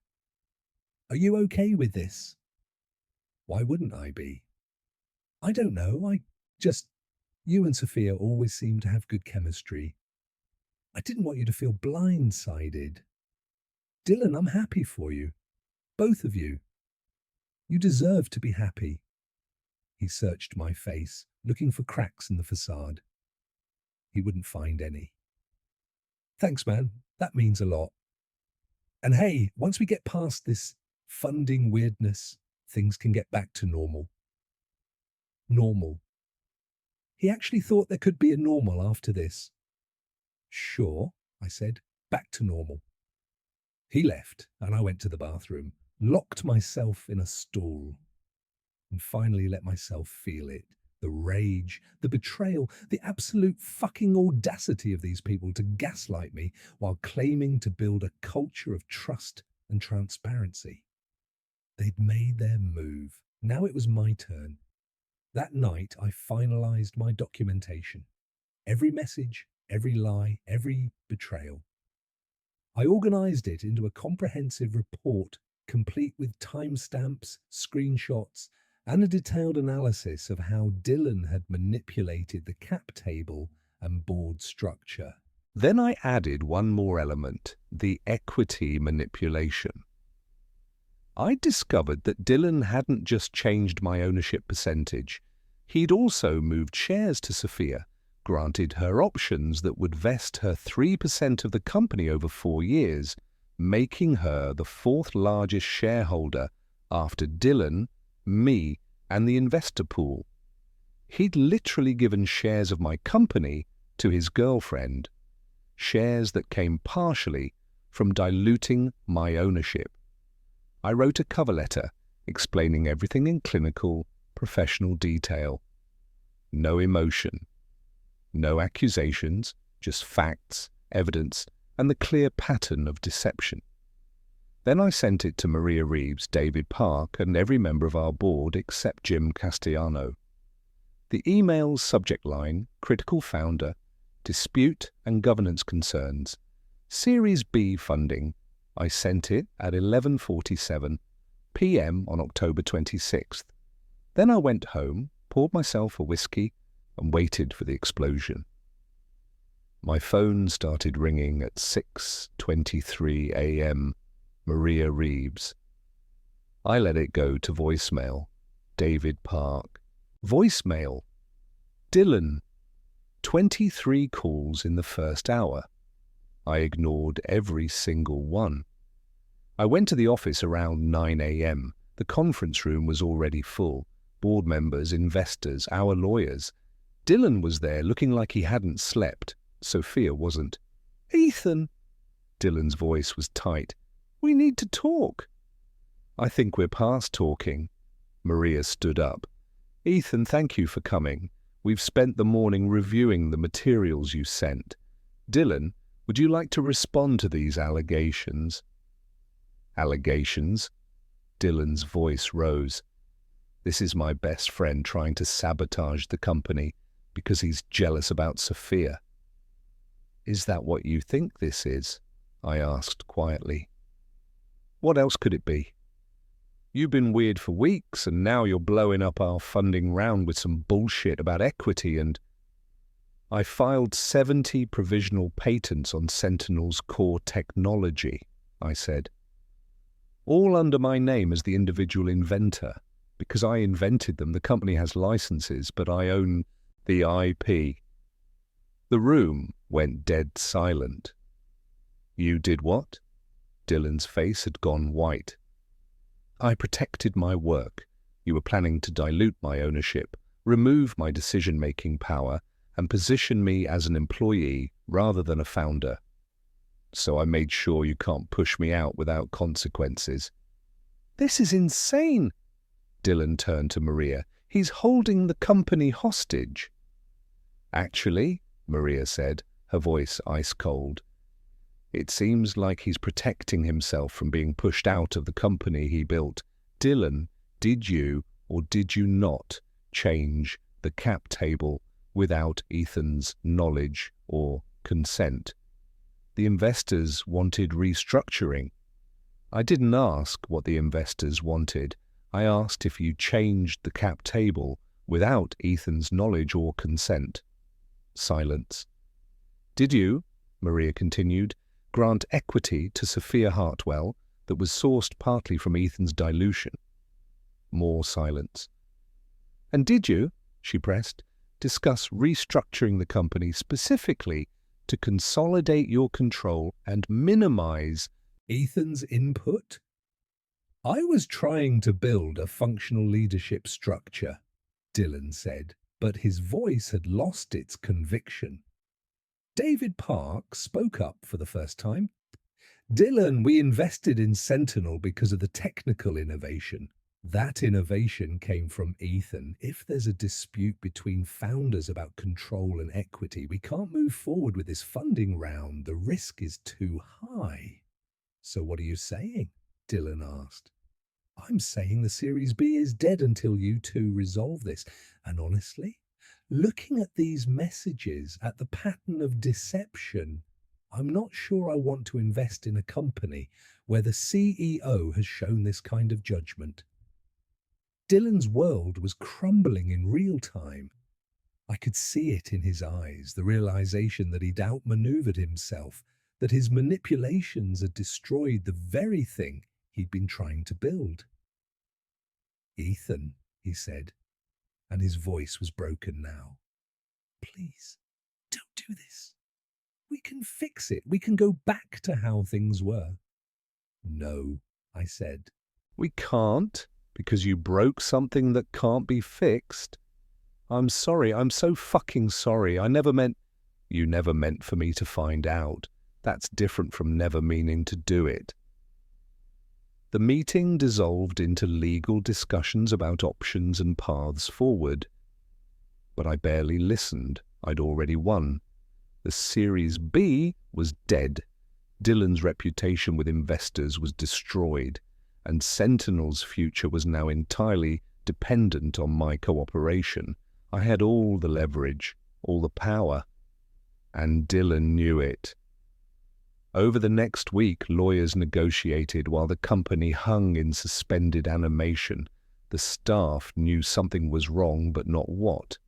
Are you okay with this?" "Why wouldn't I be?" "I don't know, you and Sophia always seem to have good chemistry. I didn't want you to feel blindsided. Dylan, I'm happy for you. Both of you. You deserve to be happy." He searched my face, looking for cracks in the facade. He wouldn't find any. "Thanks, man. That means a lot. And hey, once we get past this funding weirdness, things can get back to normal." Normal. He actually thought there could be a normal after this. "Sure," I said, "back to normal." He left, and I went to the bathroom, locked myself in a stall, and finally let myself feel it. The rage, the betrayal, the absolute fucking audacity of these people to gaslight me while claiming to build a culture of trust and transparency. They'd made their move. Now it was my turn. That night, I finalized my documentation. Every message, every lie, every betrayal. I organized it into a comprehensive report, complete with timestamps, screenshots, and a detailed analysis of how Dylan had manipulated the cap table and board structure. Then I added one more element, the equity manipulation. I discovered that Dylan hadn't just changed my ownership percentage. He'd also moved shares to Sophia, granted her options that would vest her 3% of the company over 4 years, making her the 4th largest shareholder after Dylan, me, and the investor pool. He'd literally given shares of my company to his girlfriend, shares that came partially from diluting my ownership. I wrote a cover letter explaining everything in clinical, professional detail. No emotion, no accusations, just facts, evidence, and the clear pattern of deception. Then I sent it to Maria Reeves, David Park, and every member of our board except Jim Castellano. The email's subject line, critical founder, dispute and governance concerns, Series B funding. I sent it at 11:47 p.m. on October 26th. Then I went home, poured myself a whiskey, and waited for the explosion. My phone started ringing at 6:23 a.m. Maria Reeves. I let it go to voicemail. David Park. Voicemail. Dylan. 23 calls in the first hour. I ignored every single one. I went to the office around 9 a.m. The conference room was already full. Board members, investors, our lawyers. Dylan was there looking like he hadn't slept. Sophia wasn't. "Ethan." Dylan's voice was tight. "We need to talk." "I think we're past talking." Maria stood up. "Ethan, thank you for coming. We've spent the morning reviewing the materials you sent. Dylan, would you like to respond to these allegations?" "Allegations?" Dylan's voice rose. "This is my best friend trying to sabotage the company because he's jealous about Sophia." "Is that what you think this is?" I asked quietly. "What else could it be? You've been weird for weeks, and now you're blowing up our funding round with some bullshit about equity and—" "I filed 70 provisional patents on Sentinel's core technology," I said. "All under my name as the individual inventor. Because I invented them, the company has licenses, but I own the IP." The room went dead silent. "You did what?" Dylan's face had gone white. "I protected my work. You were planning to dilute my ownership, remove my decision-making power, and position me as an employee rather than a founder. So I made sure you can't push me out without consequences." "This is insane." Dylan turned to Maria. "He's holding the company hostage." "Actually," Maria said, her voice ice-cold, "it seems like he's protecting himself from being pushed out of the company he built. Dylan, did you or did you not change the cap table without Ethan's knowledge or consent? The investors wanted restructuring. I didn't ask what the investors wanted. I asked if you changed the cap table without Ethan's knowledge or consent." Silence. "Did you," Maria continued, "grant equity to Sophia Hartwell that was sourced partly from Ethan's dilution?" More silence. "And did you," she pressed, "discuss restructuring the company specifically to consolidate your control and minimize Ethan's input?" "I was trying to build a functional leadership structure," Dylan said, but his voice had lost its conviction. David Park spoke up for the first time. "Dylan, we invested in Sentinel because of the technical innovation. That innovation came from Ethan. If there's a dispute between founders about control and equity, we can't move forward with this funding round. The risk is too high." "So what are you saying?" Dylan asked. "I'm saying the Series B is dead until you two resolve this. And honestly, looking at these messages, at the pattern of deception, I'm not sure I want to invest in a company where the CEO has shown this kind of judgment." Dylan's world was crumbling in real time. I could see it in his eyes, the realization that he'd outmaneuvered himself, that his manipulations had destroyed the very thing he'd been trying to build. "Ethan," he said, and his voice was broken now, "please, don't do this. We can fix it. We can go back to how things were." "No," I said. "We can't, because you broke something that can't be fixed. I'm sorry. I'm so fucking sorry. I never meant—" "You never meant for me to find out. That's different from never meaning to do it." The meeting dissolved into legal discussions about options and paths forward. But I barely listened. I'd already won. The Series B was dead. Dylan's reputation with investors was destroyed, and Sentinel's future was now entirely dependent on my cooperation. I had all the leverage, all the power, and Dylan knew it. Over the next week, lawyers negotiated while the company hung in suspended animation. The staff knew something was wrong, but not what.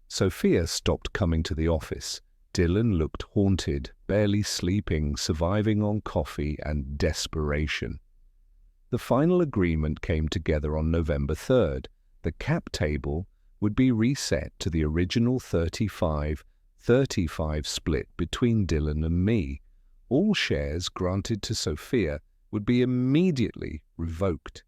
Sophia stopped coming to the office. Dylan looked haunted, barely sleeping, surviving on coffee and desperation. The final agreement came together on November 3rd. The cap table would be reset to the original 35-35 split between Dylan and me. All shares granted to Sophia would be immediately revoked.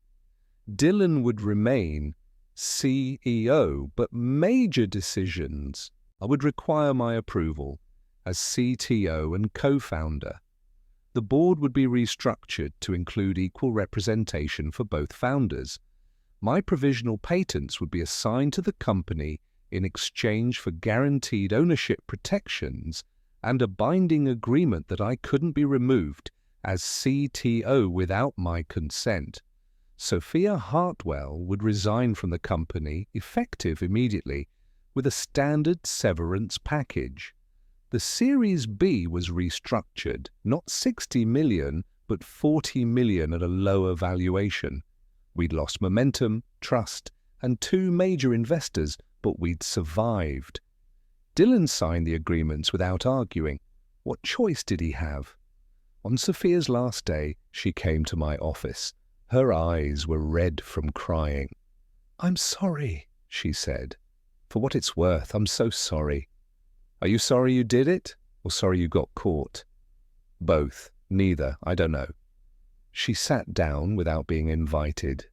Dylan would remain CEO, but major decisions would require my approval as CTO and co-founder. The board would be restructured to include equal representation for both founders. My provisional patents would be assigned to the company in exchange for guaranteed ownership protections and a binding agreement that I couldn't be removed as CTO without my consent. Sophia Hartwell would resign from the company, effective immediately, with a standard severance package. The Series B was restructured, not 60 million, but 40 million at a lower valuation. We'd lost momentum, trust, and 2 major investors, but we'd survived. Dylan signed the agreements without arguing. What choice did he have? On Sophia's last day, she came to my office. Her eyes were red from crying. "I'm sorry," she said. "For what it's worth, I'm so sorry." "Are you sorry you did it, or sorry you got caught?" "Both. Neither. I don't know." She sat down without being invited.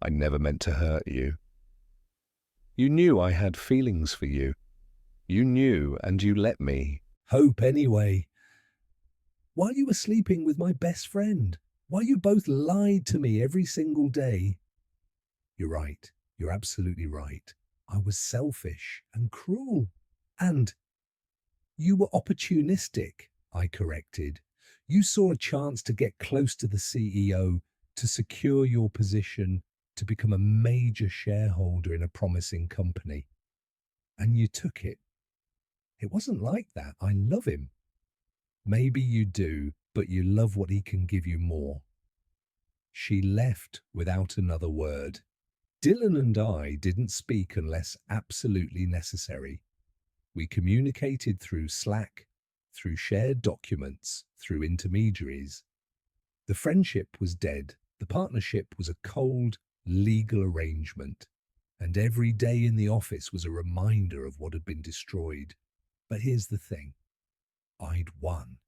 "I never meant to hurt you." "You knew I had feelings for you. You knew, and you let me." Hope anyway. While you were sleeping with my best friend, while you both lied to me every single day. You're right. You're absolutely right. I was selfish and cruel. And you were opportunistic, I corrected. You saw a chance to get close to the CEO, to secure your position, to become a major shareholder in a promising company. And you took it. It wasn't like that. I love him. Maybe you do, but you love what he can give you more. She left without another word. Dylan and I didn't speak unless absolutely necessary. We communicated through Slack, through shared documents, through intermediaries. The friendship was dead. The partnership was a cold, legal arrangement. And every day in the office was a reminder of what had been destroyed. But here's the thing. I'd won.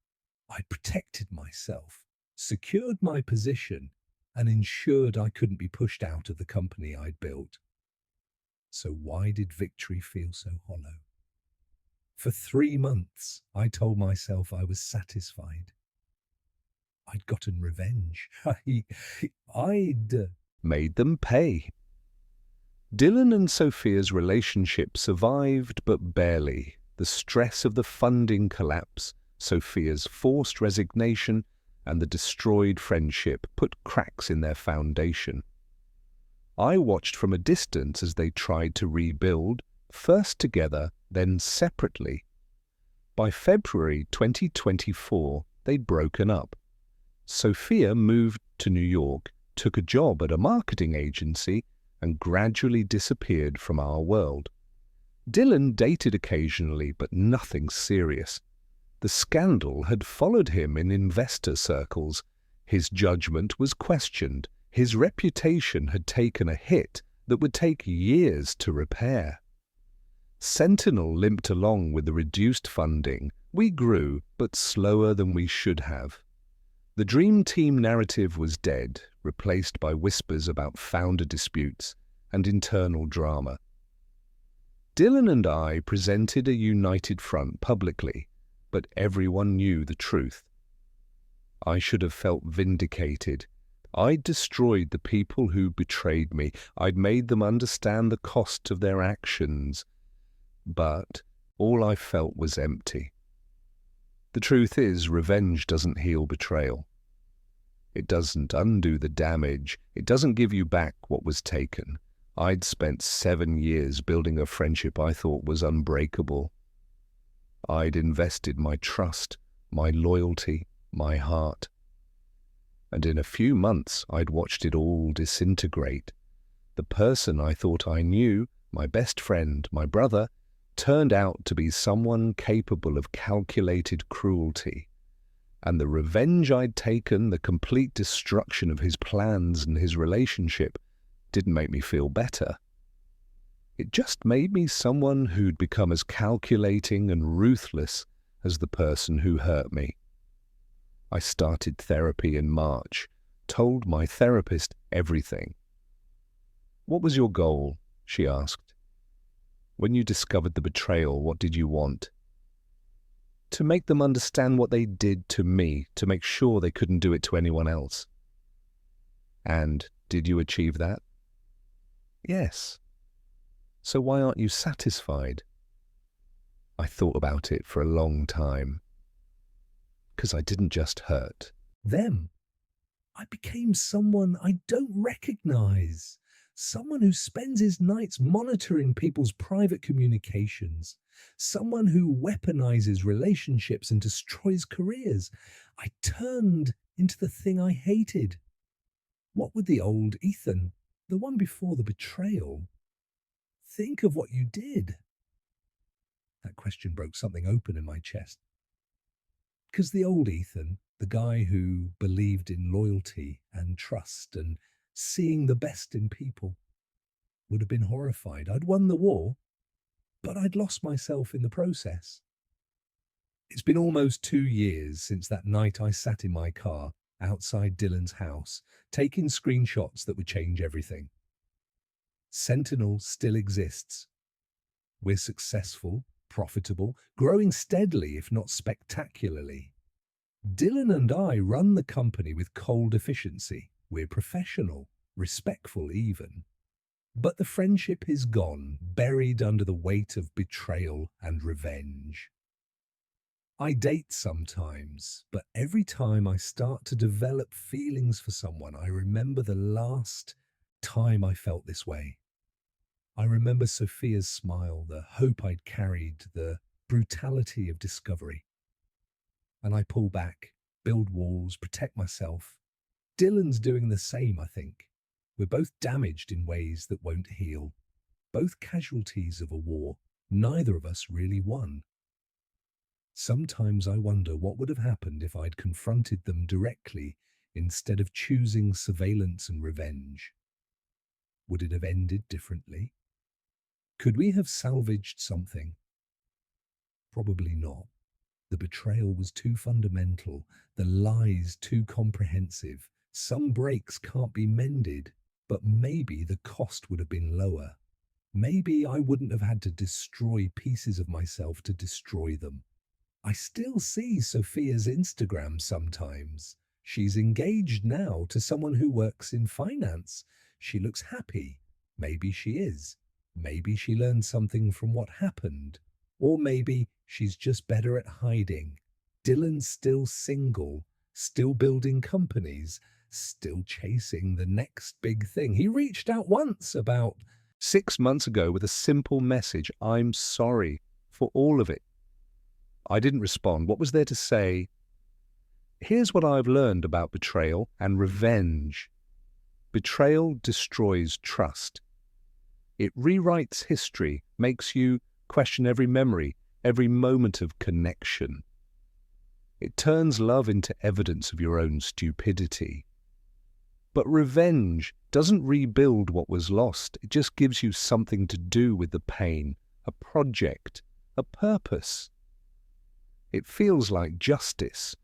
I'd protected myself, secured my position, and ensured I couldn't be pushed out of the company I'd built. So why did victory feel so hollow? For 3 months, I told myself I was satisfied. I'd gotten revenge. I'd Made them pay. Dylan and Sophia's relationship survived, but barely. The stress of the funding collapse, Sophia's forced resignation, and the destroyed friendship put cracks in their foundation. I watched from a distance as they tried to rebuild, first together, then separately. By February 2024, they'd broken up. Sophia moved to New York, took a job at a marketing agency, and gradually disappeared from our world. Dylan dated occasionally, but nothing serious. The scandal had followed him in investor circles. His judgment was questioned. His reputation had taken a hit that would take years to repair. Sentinel limped along with the reduced funding. We grew, but slower than we should have. The Dream Team narrative was dead, replaced by whispers about founder disputes and internal drama. Dylan and I presented a united front publicly, but everyone knew the truth. I should have felt vindicated. I'd destroyed the people who betrayed me. I'd made them understand the cost of their actions. But all I felt was empty. The truth is, revenge doesn't heal betrayal. It doesn't undo the damage. It doesn't give you back what was taken. I'd spent 7 years building a friendship I thought was unbreakable. I'd invested my trust, my loyalty, my heart. And in a few months, I'd watched it all disintegrate. The person I thought I knew, my best friend, my brother, turned out to be someone capable of calculated cruelty. And the revenge I'd taken, the complete destruction of his plans and his relationship, didn't make me feel better. It just made me someone who'd become as calculating and ruthless as the person who hurt me. I started therapy in March, told my therapist everything. "What was your goal?" she asked. "When you discovered the betrayal, what did you want?" "To make them understand what they did to me, to make sure they couldn't do it to anyone else." "And did you achieve that?" "Yes." "So why aren't you satisfied?" I thought about it for a long time. Because I didn't just hurt them. I became someone I don't recognize. Someone who spends his nights monitoring people's private communications. Someone who weaponizes relationships and destroys careers. I turned into the thing I hated. What would the old Ethan, the one before the betrayal, think of what you did? That question broke something open in my chest. Because the old Ethan, the guy who believed in loyalty and trust and seeing the best in people, would have been horrified. I'd won the war, but I'd lost myself in the process. It's been almost 2 years since that night I sat in my car outside Dylan's house, taking screenshots that would change everything. Sentinel still exists. We're successful, profitable, growing steadily, if not spectacularly. Dylan and I run the company with cold efficiency. We're professional, respectful even. But the friendship is gone, buried under the weight of betrayal and revenge. I date sometimes, but every time I start to develop feelings for someone, I remember the last time I felt this way. I remember Sophia's smile, the hope I'd carried, the brutality of discovery. And I pull back, build walls, protect myself. Dylan's doing the same, I think. We're both damaged in ways that won't heal. Both casualties of a war. Neither of us really won. Sometimes I wonder what would have happened if I'd confronted them directly instead of choosing surveillance and revenge. Would it have ended differently? Could we have salvaged something? Probably not. The betrayal was too fundamental, the lies too comprehensive. Some breaks can't be mended, but maybe the cost would have been lower. Maybe I wouldn't have had to destroy pieces of myself to destroy them. I still see Sophia's Instagram sometimes. She's engaged now to someone who works in finance. She looks happy. Maybe she is. Maybe she learned something from what happened. Or maybe she's just better at hiding. Dylan's still single, still building companies, still chasing the next big thing. He reached out once about 6 months ago with a simple message: "I'm sorry for all of it." I didn't respond. What was there to say? Here's what I've learned about betrayal and revenge. Betrayal destroys trust. It rewrites history, makes you question every memory, every moment of connection. It turns love into evidence of your own stupidity. But revenge doesn't rebuild what was lost. It just gives you something to do with the pain, a project, a purpose. It feels like justice,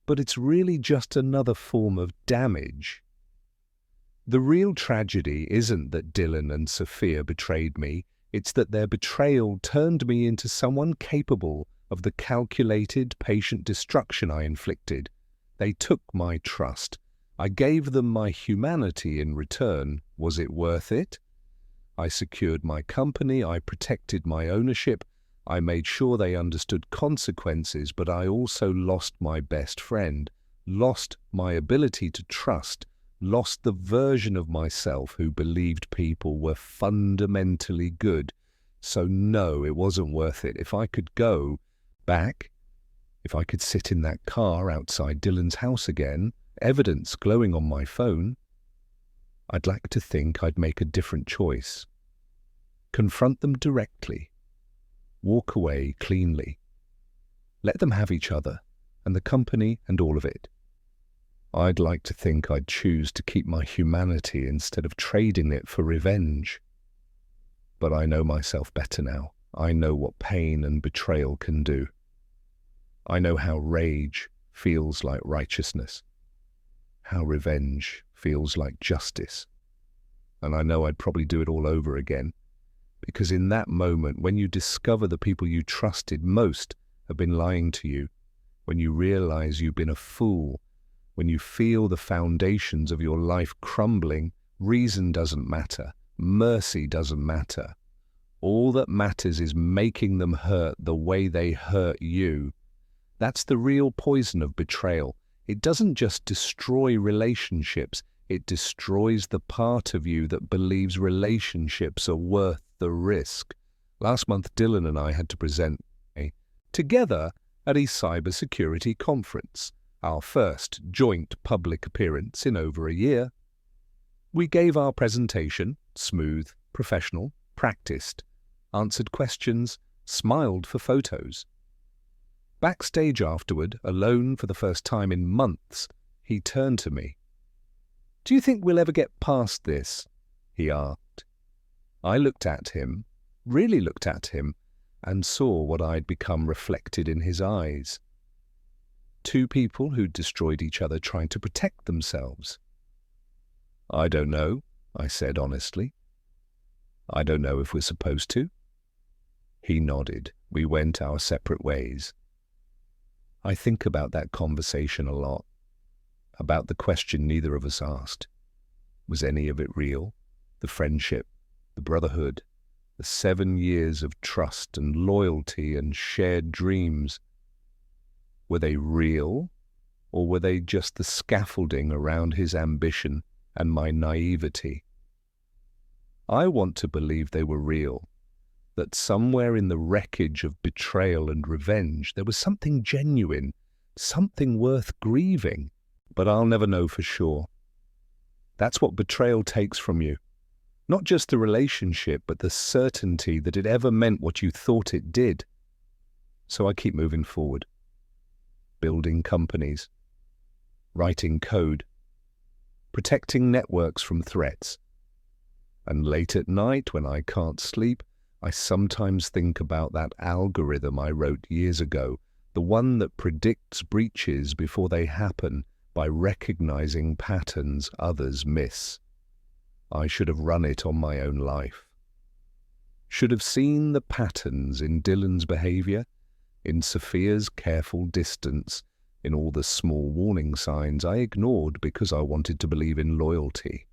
but it's really just another form of damage. The real tragedy isn't that Dylan and Sophia betrayed me, it's that their betrayal turned me into someone capable of the calculated, patient destruction I inflicted. They took my trust. I gave them my humanity in return. Was it worth it? I secured my company, I protected my ownership, I made sure they understood consequences, but I also lost my best friend, lost my ability to trust, lost the version of myself who believed people were fundamentally good. So no, it wasn't worth it. If I could go back, if I could sit in that car outside Dylan's house again, evidence glowing on my phone, I'd like to think I'd make a different choice. Confront them directly. Walk away cleanly. Let them have each other, and the company and all of it. I'd like to think I'd choose to keep my humanity instead of trading it for revenge. But I know myself better now. I know what pain and betrayal can do. I know how rage feels like righteousness, how revenge feels like justice. And I know I'd probably do it all over again, because in that moment, when you discover the people you trusted most have been lying to you, when you realize you've been a fool, when you feel the foundations of your life crumbling, reason doesn't matter, mercy doesn't matter. All that matters is making them hurt the way they hurt you. That's the real poison of betrayal. It doesn't just destroy relationships, it destroys the part of you that believes relationships are worth the risk. Last month, Dylan and I had to present together at a cybersecurity conference, our first joint public appearance in over a year. We gave our presentation, smooth, professional, practiced, answered questions, smiled for photos. Backstage afterward, alone for the first time in months, he turned to me. "Do you think we'll ever get past this?" he asked. I looked at him, really looked at him, and saw what I'd become reflected in his eyes. Two people who'd destroyed each other trying to protect themselves. "I don't know," I said honestly. "I don't know if we're supposed to." He nodded. We went our separate ways. I think about that conversation a lot, about the question neither of us asked. Was any of it real? The friendship, the brotherhood, the 7 years of trust and loyalty and shared dreams. Were they real, or were they just the scaffolding around his ambition and my naivety? I want to believe they were real, that somewhere in the wreckage of betrayal and revenge there was something genuine, something worth grieving, but I'll never know for sure. That's what betrayal takes from you. Not just the relationship, but the certainty that it ever meant what you thought it did. So I keep moving forward, building companies, writing code, protecting networks from threats. And late at night, when I can't sleep, I sometimes think about that algorithm I wrote years ago, the one that predicts breaches before they happen by recognizing patterns others miss. I should have run it on my own life. Should have seen the patterns in Dylan's behavior, in Sophia's careful distance, in all the small warning signs I ignored because I wanted to believe in loyalty.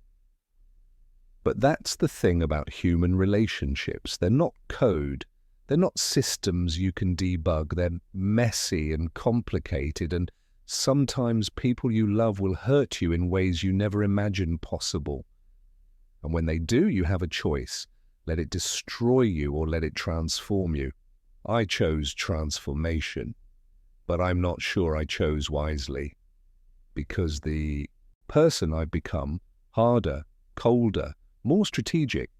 But that's the thing about human relationships. They're not code. They're not systems you can debug. They're messy and complicated, and sometimes people you love will hurt you in ways you never imagined possible. And when they do, you have a choice. Let it destroy you or let it transform you. I chose transformation, but I'm not sure I chose wisely, because the person I've become, harder, colder, more strategic,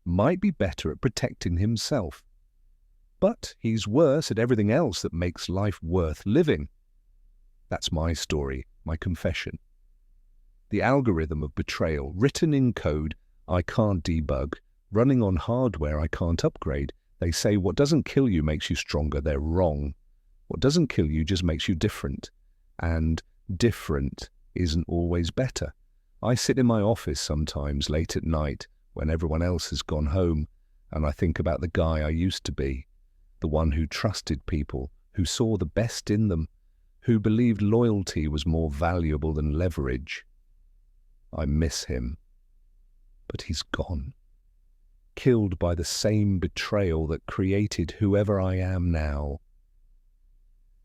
might be better at protecting himself. But he's worse at everything else that makes life worth living. That's my story, my confession. The algorithm of betrayal, written in code I can't debug, running on hardware I can't upgrade. They say what doesn't kill you makes you stronger. They're wrong. What doesn't kill you just makes you different. And different isn't always better. I sit in my office sometimes late at night when everyone else has gone home, and I think about the guy I used to be, the one who trusted people, who saw the best in them, who believed loyalty was more valuable than leverage. I miss him. But he's gone, killed by the same betrayal that created whoever I am now.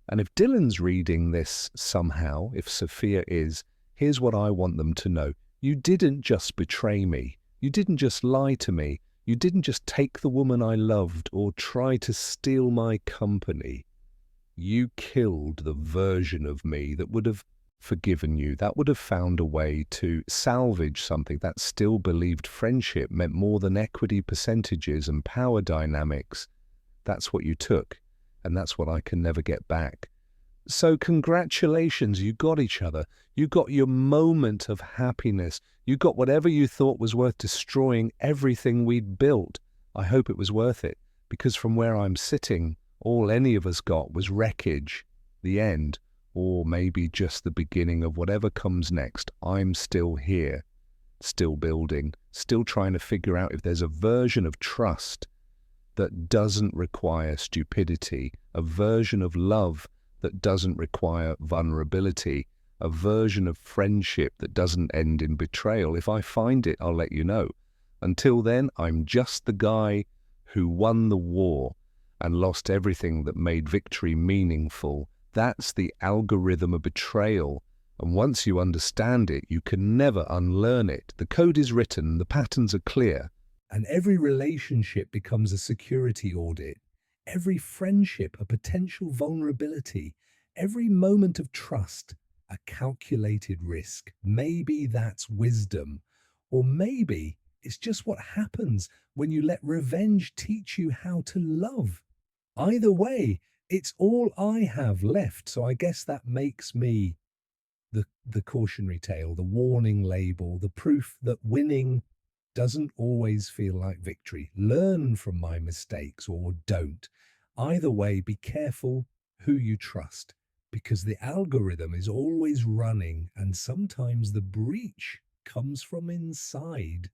And if Dylan's reading this somehow, if Sophia is, here's what I want them to know. You didn't just betray me. You didn't just lie to me. You didn't just take the woman I loved or try to steal my company. You killed the version of me that would have forgiven you, that would have found a way to salvage something that still believed friendship meant more than equity percentages and power dynamics. That's what you took, and that's what I can never get back. So congratulations, you got each other. You got your moment of happiness. You got whatever you thought was worth destroying everything we'd built. I hope it was worth it, because from where I'm sitting, all any of us got was wreckage, the end, or maybe just the beginning of whatever comes next. I'm still here, still building, still trying to figure out if there's a version of trust that doesn't require stupidity, a version of love that doesn't require vulnerability, a version of friendship that doesn't end in betrayal. If I find it, I'll let you know. Until then, I'm just the guy who won the war and lost everything that made victory meaningful. That's the algorithm of betrayal. And once you understand it, you can never unlearn it. The code is written, the patterns are clear. And every relationship becomes a security audit. Every friendship a potential vulnerability. Every moment of trust a calculated risk. Maybe that's wisdom. Or maybe it's just what happens when you let revenge teach you how to love. Either way, it's all I have left, so I guess that makes me the cautionary tale, the warning label, the proof that winning doesn't always feel like victory. Learn from my mistakes or don't. Either way, be careful who you trust, because the algorithm is always running and sometimes the breach comes from inside.